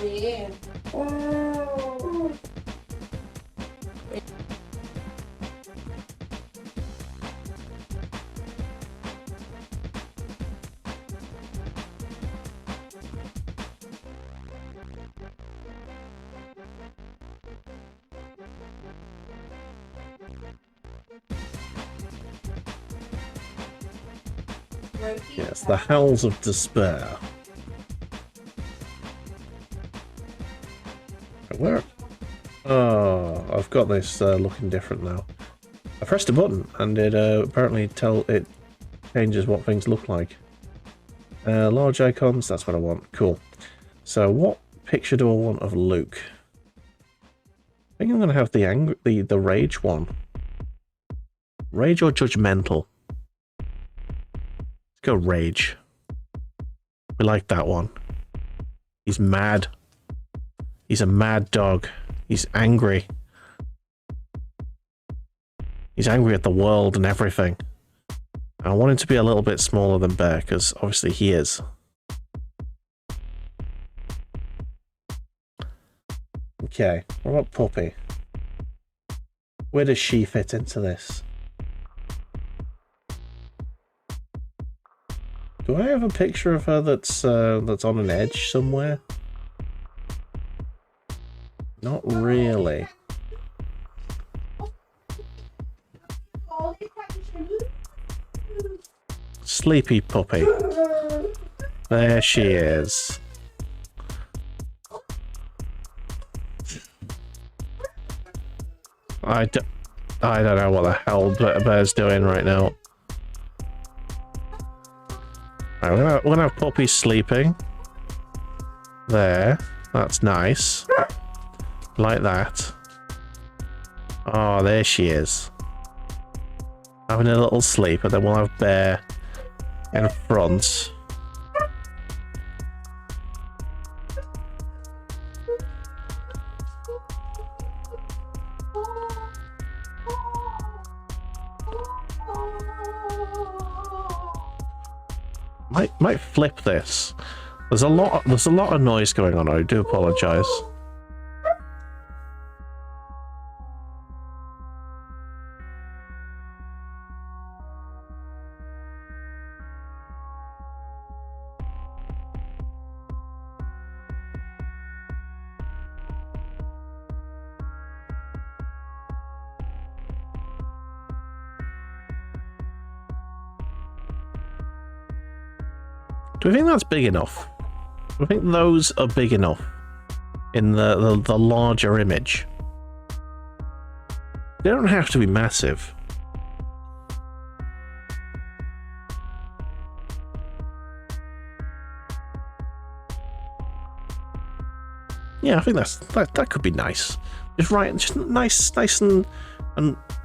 Yes, the howls of despair. Where? Oh, I've got this looking different now. I pressed a button and it apparently changes what things look like. Large icons, that's what I want. Cool. So what picture do I want of Luke? I think I'm gonna have the rage one. Rage or judgmental? Let's go rage. We like that one. He's mad. He's a mad dog. He's angry. He's angry at the world and everything. I want him to be a little bit smaller than Bear, because obviously he is. Okay, what about Puppy? Where does she fit into this? Do I have a picture of her that's on an edge somewhere? Not really. Sleepy Puppy. There she is. I don't know what the hell Bear's doing right now. Right, we're gonna have Puppy sleeping. There. That's nice. Like that. Oh, there she is. Having a little sleep, and then we'll have Bear in front. Might flip this. There's a lot of noise going on. I do apologize. Do we think that's big enough? Do we think those are big enough in the larger image? They don't have to be massive. Yeah, I think that could be nice. Just right, just nice and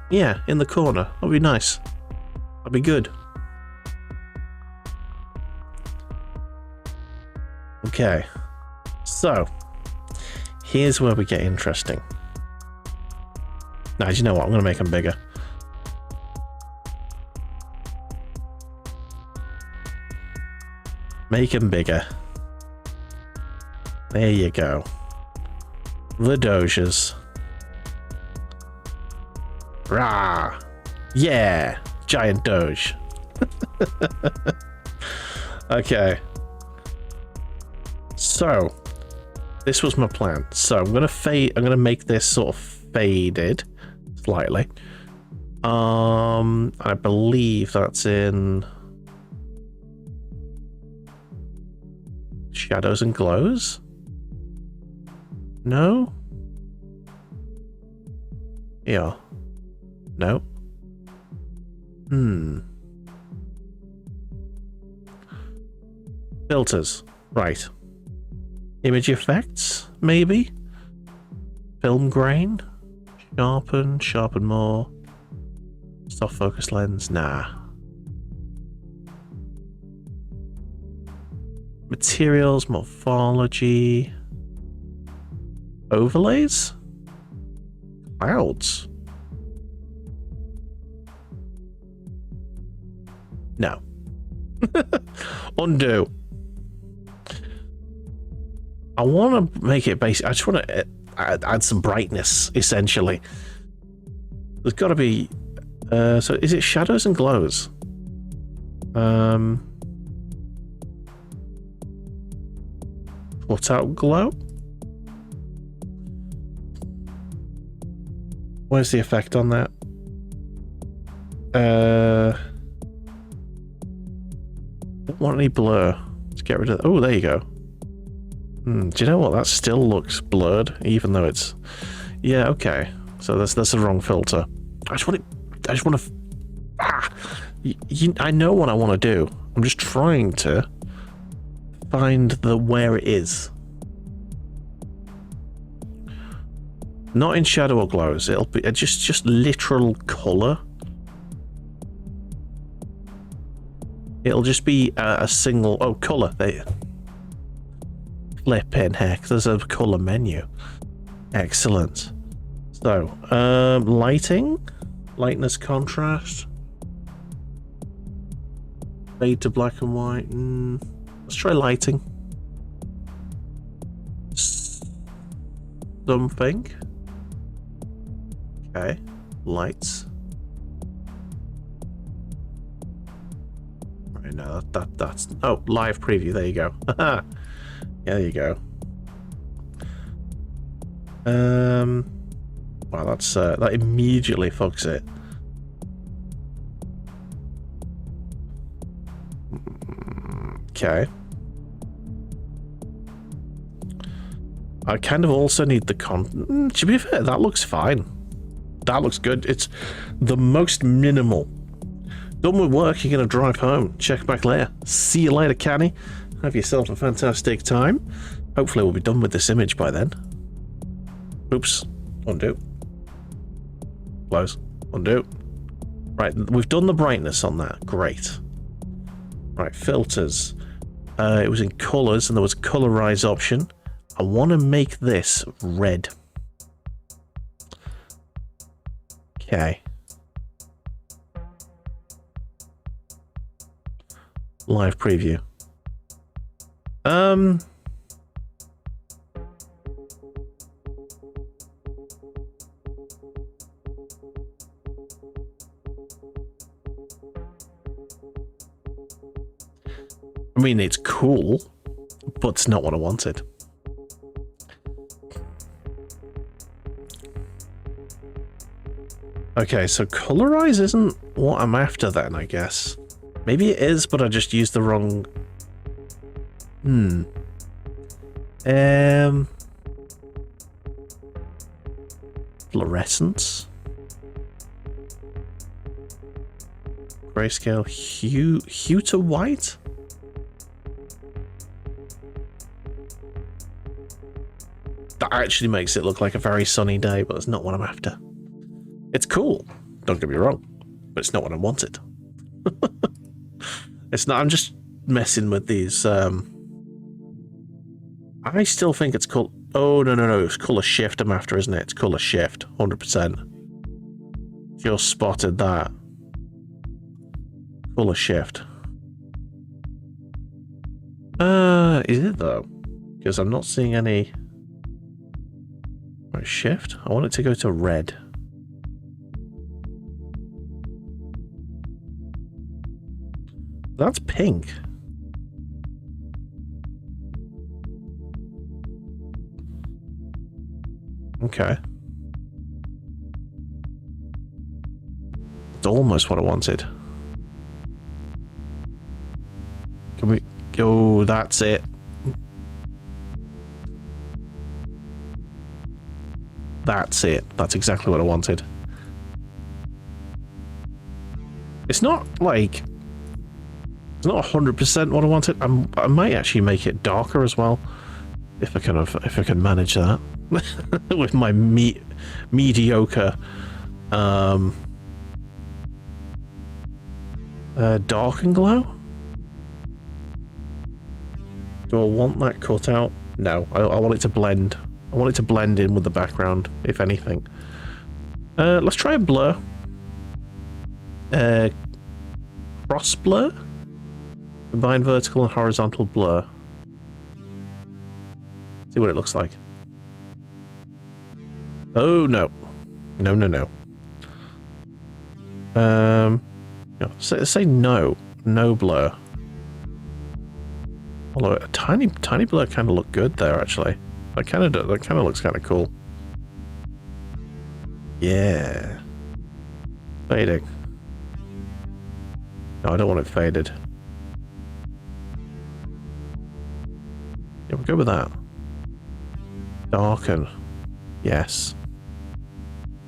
yeah, in the corner. That'd be nice. That'd be good. Okay, so here's where we get interesting. Now, you know what? I'm gonna make them bigger. Make them bigger. There you go. The Doges. Rah! Yeah! Giant Doge. Okay. So, this was my plan. So, I'm gonna make this sort of faded slightly. I believe that's in Shadows and Glows? No? Yeah. No? Filters. Right. Image effects, maybe? Film grain? Sharpen more. Soft focus lens? Nah. Materials, morphology. Overlays? Clouds? No. Undo. I want to make it basic. I just want to add some brightness, essentially. There's got to be... so is it Shadows and Glows? Put out glow? Where's the effect on that? Want any blur? Let's get rid of... Oh, there you go. Do you know what? That still looks blurred, even though it's... Yeah, okay. So that's the wrong filter. I just want to... I know what I want to do. I'm just trying to find where it is. Not in shadow or glows. It'll be just literal color. It'll just be a single... Oh, color. There. Flipping heck. There's a color menu. Excellent. So, lighting. Lightness, contrast. Fade to black and white. Let's try lighting. Something. Okay. Lights. Right, no, that's... Oh, live preview. There you go. Yeah, there you go. Wow, that's that immediately fucks it. Okay. I kind of also need the to be fair, that looks fine. That looks good. It's the most minimal. Done with work, you're gonna drive home. Check back later. See you later, Canny. Have yourself a fantastic time. Hopefully we'll be done with this image by then. Oops. Undo. Close. Undo. Right, we've done the brightness on that. Great. Right, filters. It was in colors and there was a colorize option. I want to make this red. Okay. Live preview. I mean, it's cool, but it's not what I wanted. Okay, so colorize isn't what I'm after then, I guess. Maybe it is, but I just used the wrong Hmm. Fluorescence. Grayscale hue to white. That actually makes it look like a very sunny day, but it's not what I'm after. It's cool, don't get me wrong, but it's not what I wanted. It's not. I'm just messing with these. I still think it's called. Oh no! It's color shift. I'm after, isn't it? It's color shift, 100%. Just spotted that. Color shift. Is it though? Because I'm not seeing any. Right, shift. I want it to go to red. That's pink. Okay. It's almost what I wanted. Can we go? That's it. That's it. That's exactly what I wanted. It's not like... It's not 100% what I wanted. I might actually make it darker as well. If I can manage that. With my mediocre dark and glow? Do I want that cut out? No, I want it to blend. I want it to blend in with the background, if anything. Let's try a blur. Cross blur? Combine vertical and horizontal blur. See what it looks like. Oh, no. No. Say no. No blur. Although a tiny blur kind of looked good there, actually. That kind of looks kind of cool. Yeah. Fading. No, I don't want it faded. Yeah, we'll go with that. Darken. Yes.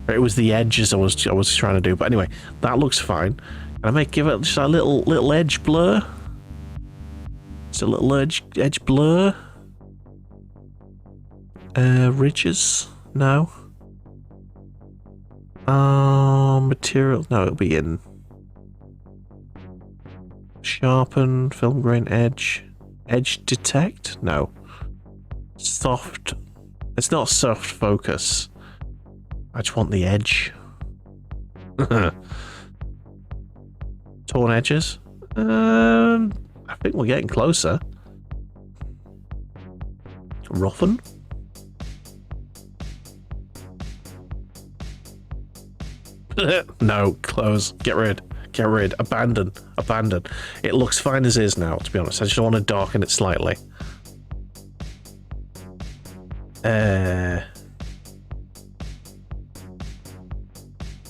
It was the edges I was trying to do, but anyway, that looks fine. Can I give it just a little edge blur? Just a little edge blur. Ridges? No. Material? No, it'll be in. Sharpen, film grain edge. Edge detect? No. Soft. It's not soft focus. I just want the edge. Torn edges? I think we're getting closer. Roughen? No, close. Get rid. Abandon. It looks fine as is now, to be honest. I just want to darken it slightly.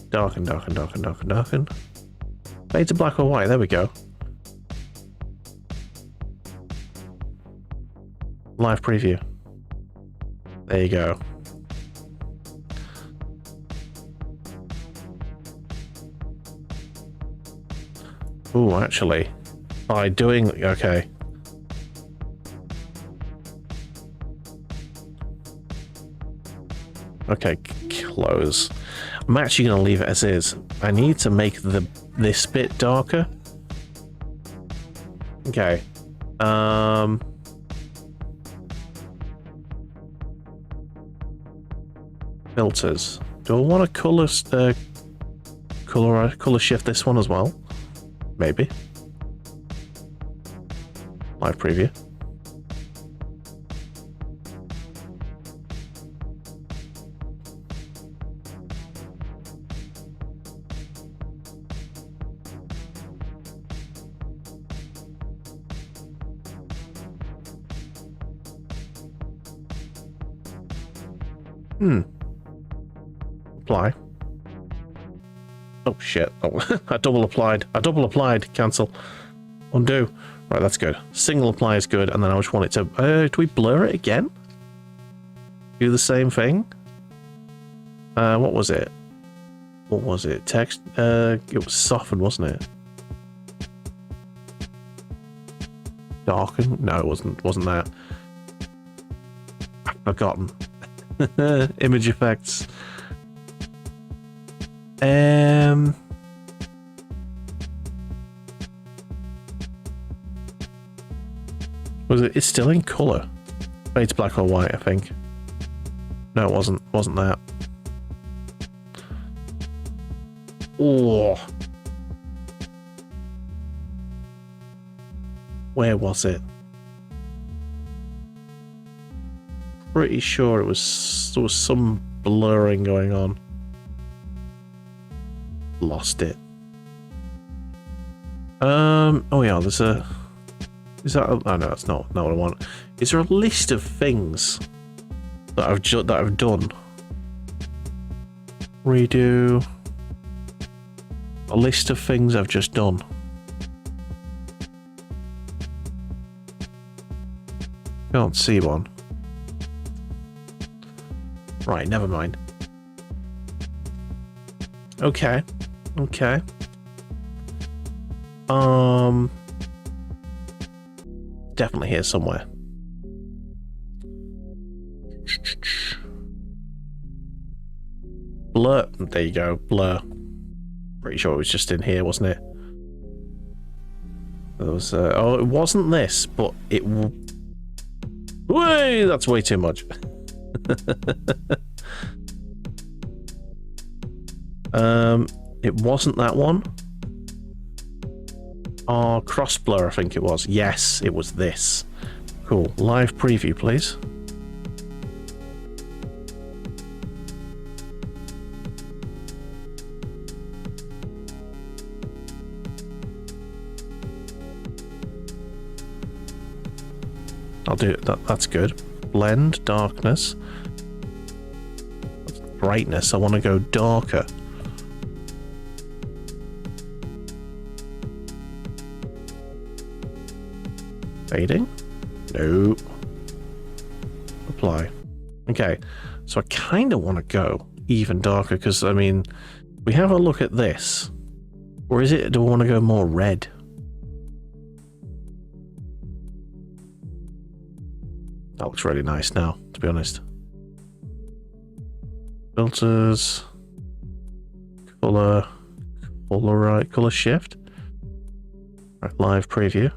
Darken. Fade to black or white. There we go. Live preview. There you go. Oh, actually, by doing... Okay. Okay, close. I'm actually going to leave it as is. I need to make this bit darker. Okay. Filters. Do I want to color shift this one as well? Maybe. Live preview. Apply. Oh shit. Oh, I double applied. Cancel. Undo. Right, that's good. Single apply is good, and then I just want it to... do we blur it again? Do the same thing? What was it? What was it? Text? It was soften, wasn't it? Darken? No, it wasn't that. I've forgotten. Image effects. Was it? It's still in color. It's black or white, I think. No, it wasn't that. Oh. Where was it? Pretty sure there was some blurring going on. Lost it. Oh yeah, there's a... Is that... Oh no, that's not what I want. Is there a list of things that I've done? Redo. A list of things I've just done. Can't see one. Right, never mind. Okay. Okay. Definitely here somewhere. Blur. There you go. Blur. Pretty sure it was just in here, wasn't it? There was. Oh, it wasn't this, but it. Way. That's way too much. It wasn't that one. Oh, cross blur, I think it was. Yes, it was this. Cool. Live preview, please. I'll do that. That's good. Blend, darkness. Brightness. I want to go darker. Fading? No. Apply. Okay, so I kind of want to go even darker because, I mean, we have a look at this. Or is it, do I want to go more red? That looks really nice now, to be honest. Filters. Color shift. Right, live preview.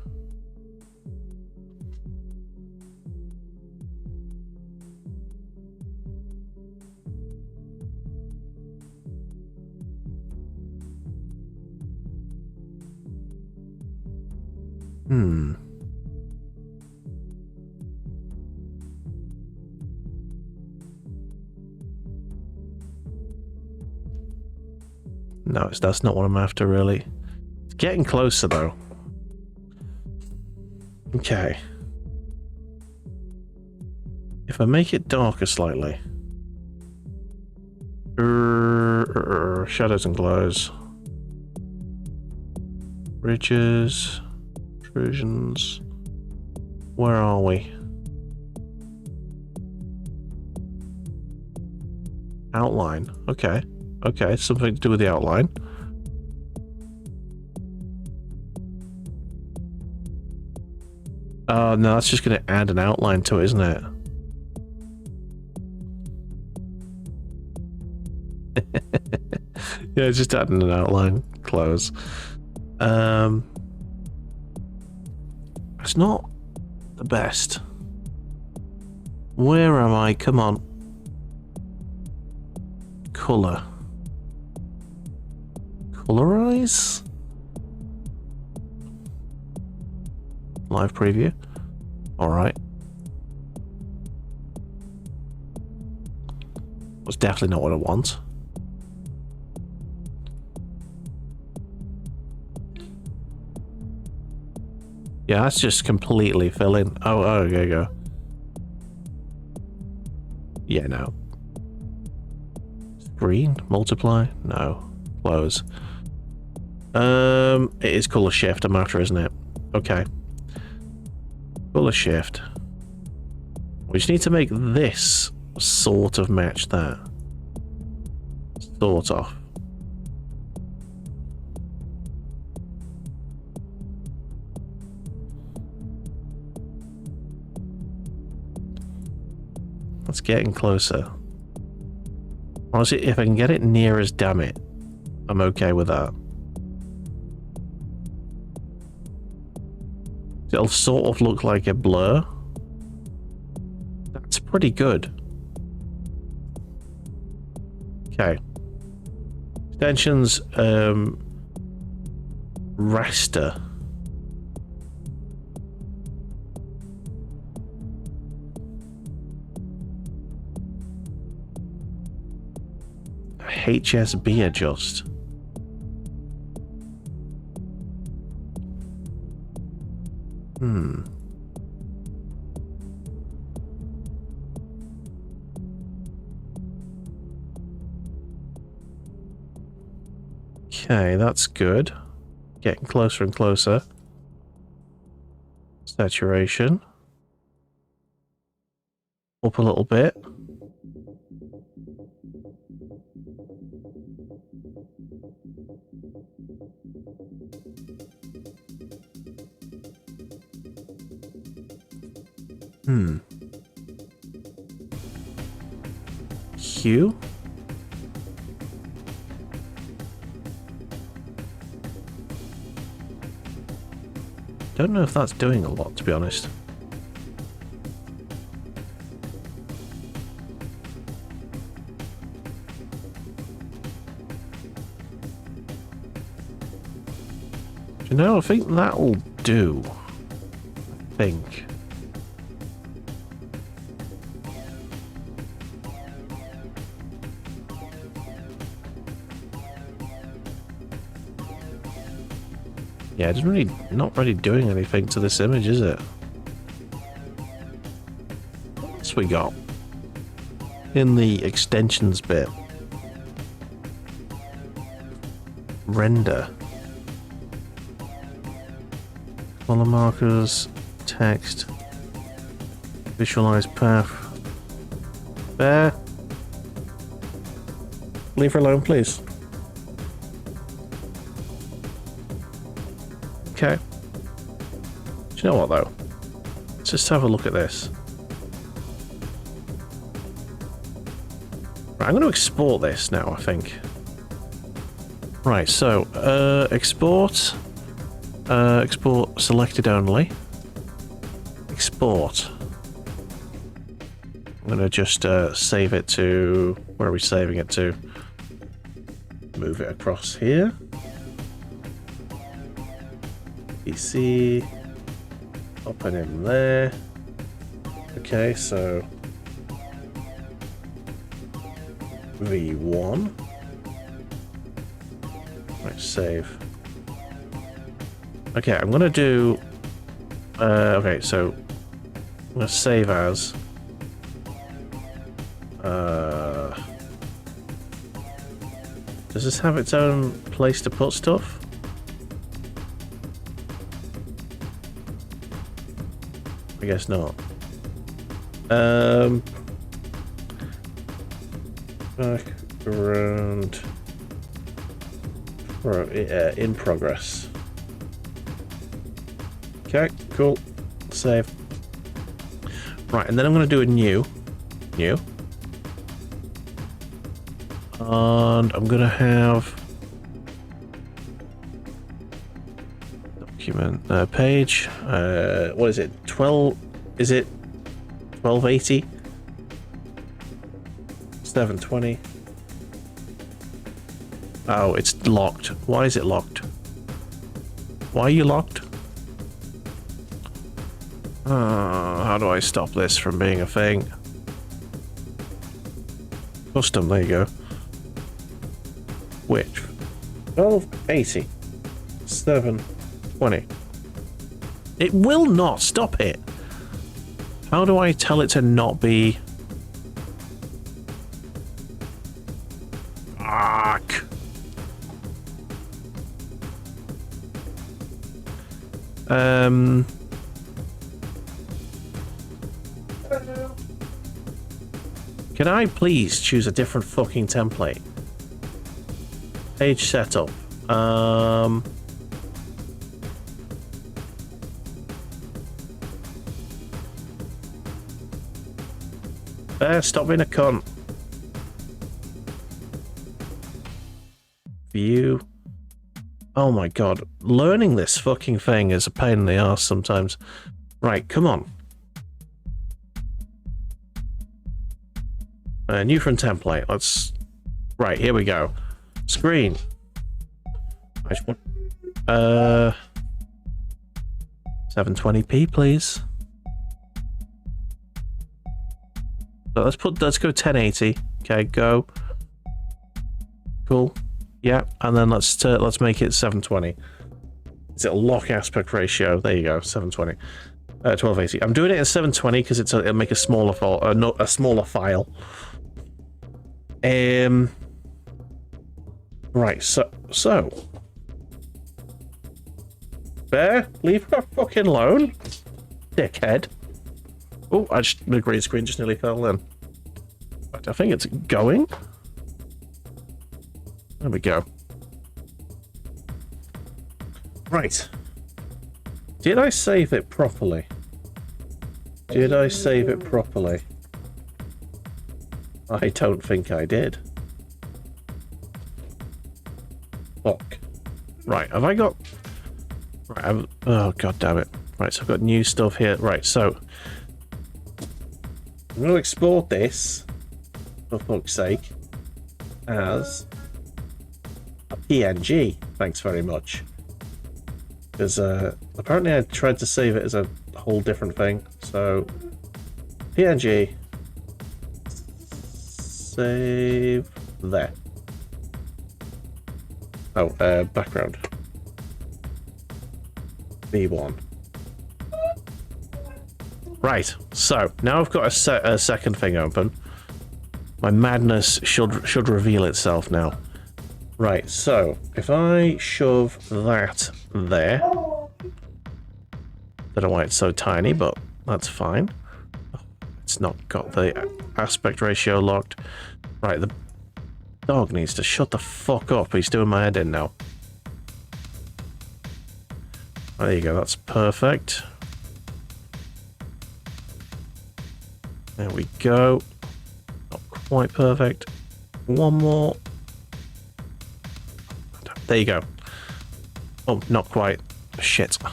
No, that's not what I'm after, really. It's getting closer, though. Okay. If I make it darker slightly. Shadows and glows. Ridges. Intrusions. Where are we? Outline. Okay. Okay, something to do with the outline. Oh, no, that's just going to add an outline to it, isn't it? Yeah, it's just adding an outline. Close. It's not the best. Where am I? Come on. Color. Colorize? Live preview. Alright. That's definitely not what I want. Yeah, that's just completely filling. Oh, there you go. Yeah, no. Green? Multiply? No. Close. It is color shift I'm after, isn't it? Okay. Color shift. We just need to make this sort of match that. Sort of. That's getting closer. Honestly, if I can get it near as damn it, I'm okay with that. It'll sort of look like a blur. That's pretty good. Okay. Extensions, raster. HSB adjust. Okay, that's good. Getting closer and closer. Saturation. Up a little bit. Hue? Don't know if that's doing a lot, to be honest. You know, I think that'll do. I think. Yeah, it's really not really doing anything to this image, is it? What else we got in the extensions bit? Render. Color markers, text, visualize path. Bear. Leave her alone, please. Okay. Do you know what though? Let's just have a look at this. Right, I'm going to export this now, I think. Right, so export. Export selected only. Export. I'm going to just save it to... Where are we saving it to? Move it across here. PC. Open in there. Okay, so... V1. Right, save. Okay, I'm gonna do... okay, so... I'm gonna save as... does this have its own place to put stuff? I guess not. Background... in progress. Okay, cool. Save. Right, and then I'm going to do a new. And I'm going to have... Document, page. What is it? 12... Is it 1280? 720. Oh, it's locked. Why is it locked? Why are you locked? How do I stop this from being a thing? Custom, there you go. Which? 1280. 720. It will not stop it. How do I tell it to not be... Fuck. Can I please choose a different fucking template? Page setup. Stop being a cunt. View. Oh my god. Learning this fucking thing is a pain in the ass sometimes. Right, come on. New from template. Let's... Right, here we go. Screen. 720p, please. So let's go 1080. Okay, go. Cool. Yeah, and then let's make it 720. Is it a lock aspect ratio? There you go, 720. 1280. I'm doing it in 720 because it'll make a smaller file. A smaller file. Right. So. Bear, leave her fucking alone, dickhead. Oh, the green screen just nearly fell in. Right, I think it's going. There we go. Right. Did I save it properly? Did I save it properly? I don't think I did. Fuck. Right, have I got... Right, oh, god damn it. Right, so I've got new stuff here. Right, so... I'm going to export this, for fuck's sake, as a PNG. Thanks very much. Because apparently I tried to save it as a whole different thing. So, PNG, save there. Oh, background. B1. Right, so now I've got a second thing open. My madness should reveal itself now. Right, so if I shove that there, don't know why it's so tiny, but that's fine. It's not got the aspect ratio locked. Right, the dog needs to shut the fuck up. He's doing my head in now. There you go, that's perfect. There we go. Not quite perfect. One more. There you go. Oh, not quite. Shit. Come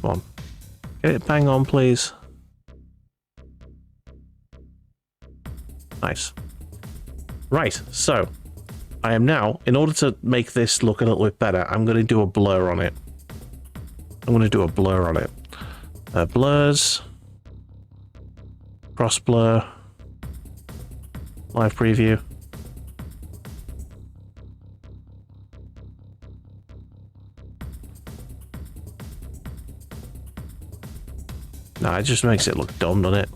on. Get it bang on, please. Nice. Right, so I am now, in order to make this look a little bit better, I'm going to do a blur on it. Blurs. Cross blur. Live preview. No, it just makes it look dumb, doesn't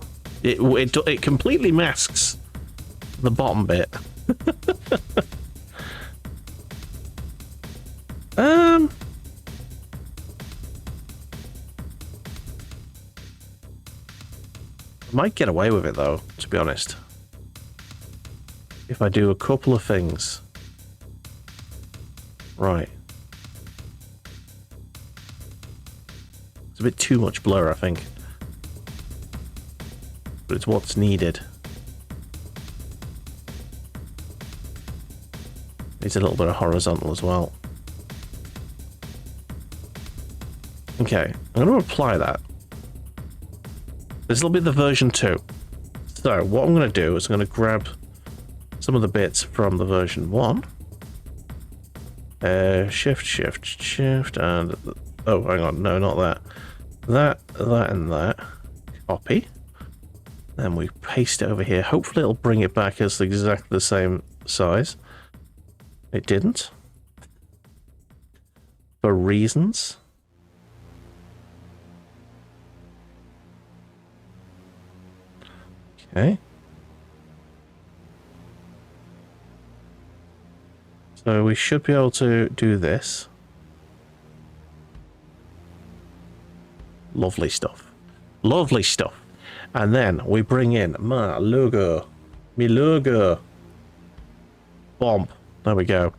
it? It completely masks the bottom bit. I might get away with it though, to be honest. If I do a couple of things. Right. It's a bit too much blur, I think. But it's what's needed. Needs a little bit of horizontal as well. Okay, I'm going to apply that. This will be the version 2. So what I'm going to do is I'm going to grab some of the bits from the version 1. Shift, shift, shift, and... Oh, hang on, no, not that. That, and that. Copy. Then we paste it over here. Hopefully it'll bring it back as exactly the same size. It didn't. For reasons. Okay. So we should be able to do this. Lovely stuff. Lovely stuff. And then we bring in my logo. Me logo. Bomb. There we go.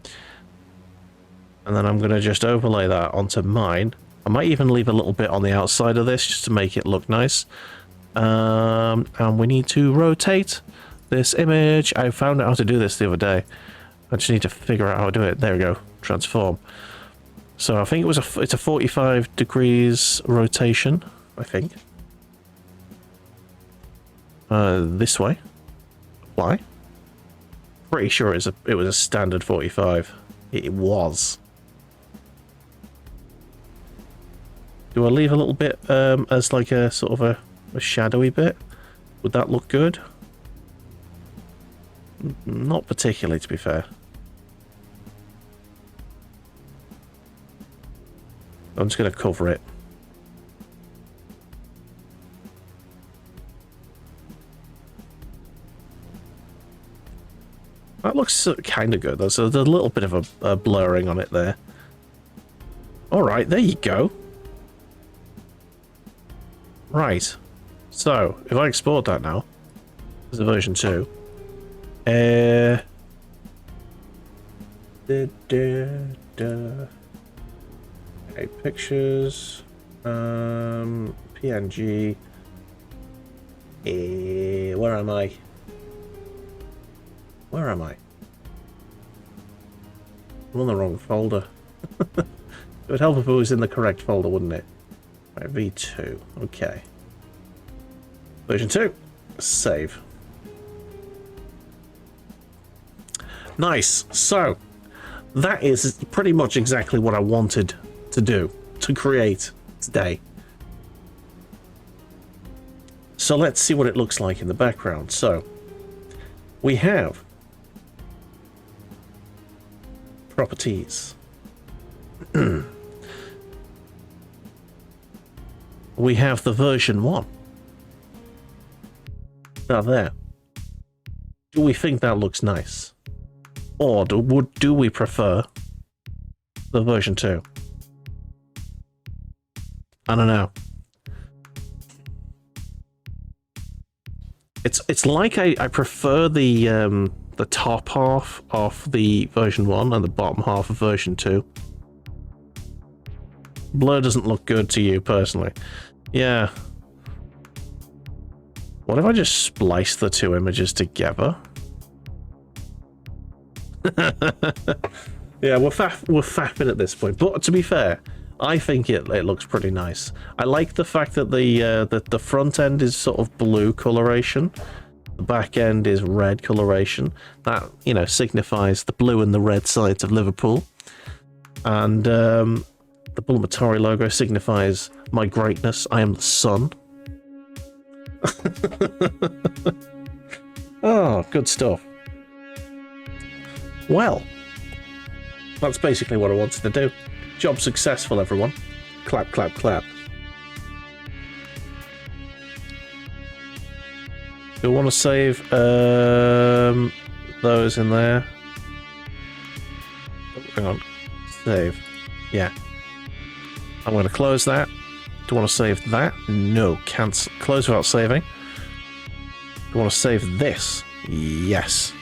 And then I'm going to just overlay that onto mine. I might even leave a little bit on the outside of this just to make it look nice. And we need to rotate this image. I found out how to do this the other day. I just need to figure out how to do it. There we go. Transform. So I think it's a 45 degrees rotation, I think. This way. Why? Pretty sure it was a standard 45. It was. Do I leave a little bit as like a sort of a shadowy bit? Would that look good? Not particularly, to be fair. I'm just going to cover it. That looks kind of good. There's a little bit of a blurring on it there. Alright, there you go. Right. So, if I export that now, as a version 2. Okay, pictures. PNG. Where am I? Where am I? I'm on the wrong folder. It would help if it was in the correct folder, wouldn't it? Right, V2. Okay. Version 2. Save. Nice. So, that is pretty much exactly what I wanted to do, to create today. So let's see what it looks like in the background. So, we have properties. We have the version 1. Now there. Do we think that looks nice? Or do we prefer the version 2? I don't know. It's like I prefer the top half of the version 1 and the bottom half of version 2. Blur doesn't look good to you personally. Yeah. What if I just splice the two images together? Yeah, we're faffing at this point. But to be fair, I think it looks pretty nice. I like the fact that the front end is sort of blue coloration. The back end is red coloration. That, you know, signifies the blue and the red sides of Liverpool. And the Bulamatari logo signifies my greatness. I am the sun. Oh, good stuff. Well, that's basically what I wanted to do. Job successful, everyone. Clap, clap, clap. Do we want to save those in there? Oh, hang on. Save. Yeah. I'm going to close that. Do you want to save that? No. Cancel. Close without saving. Do you want to save this? Yes.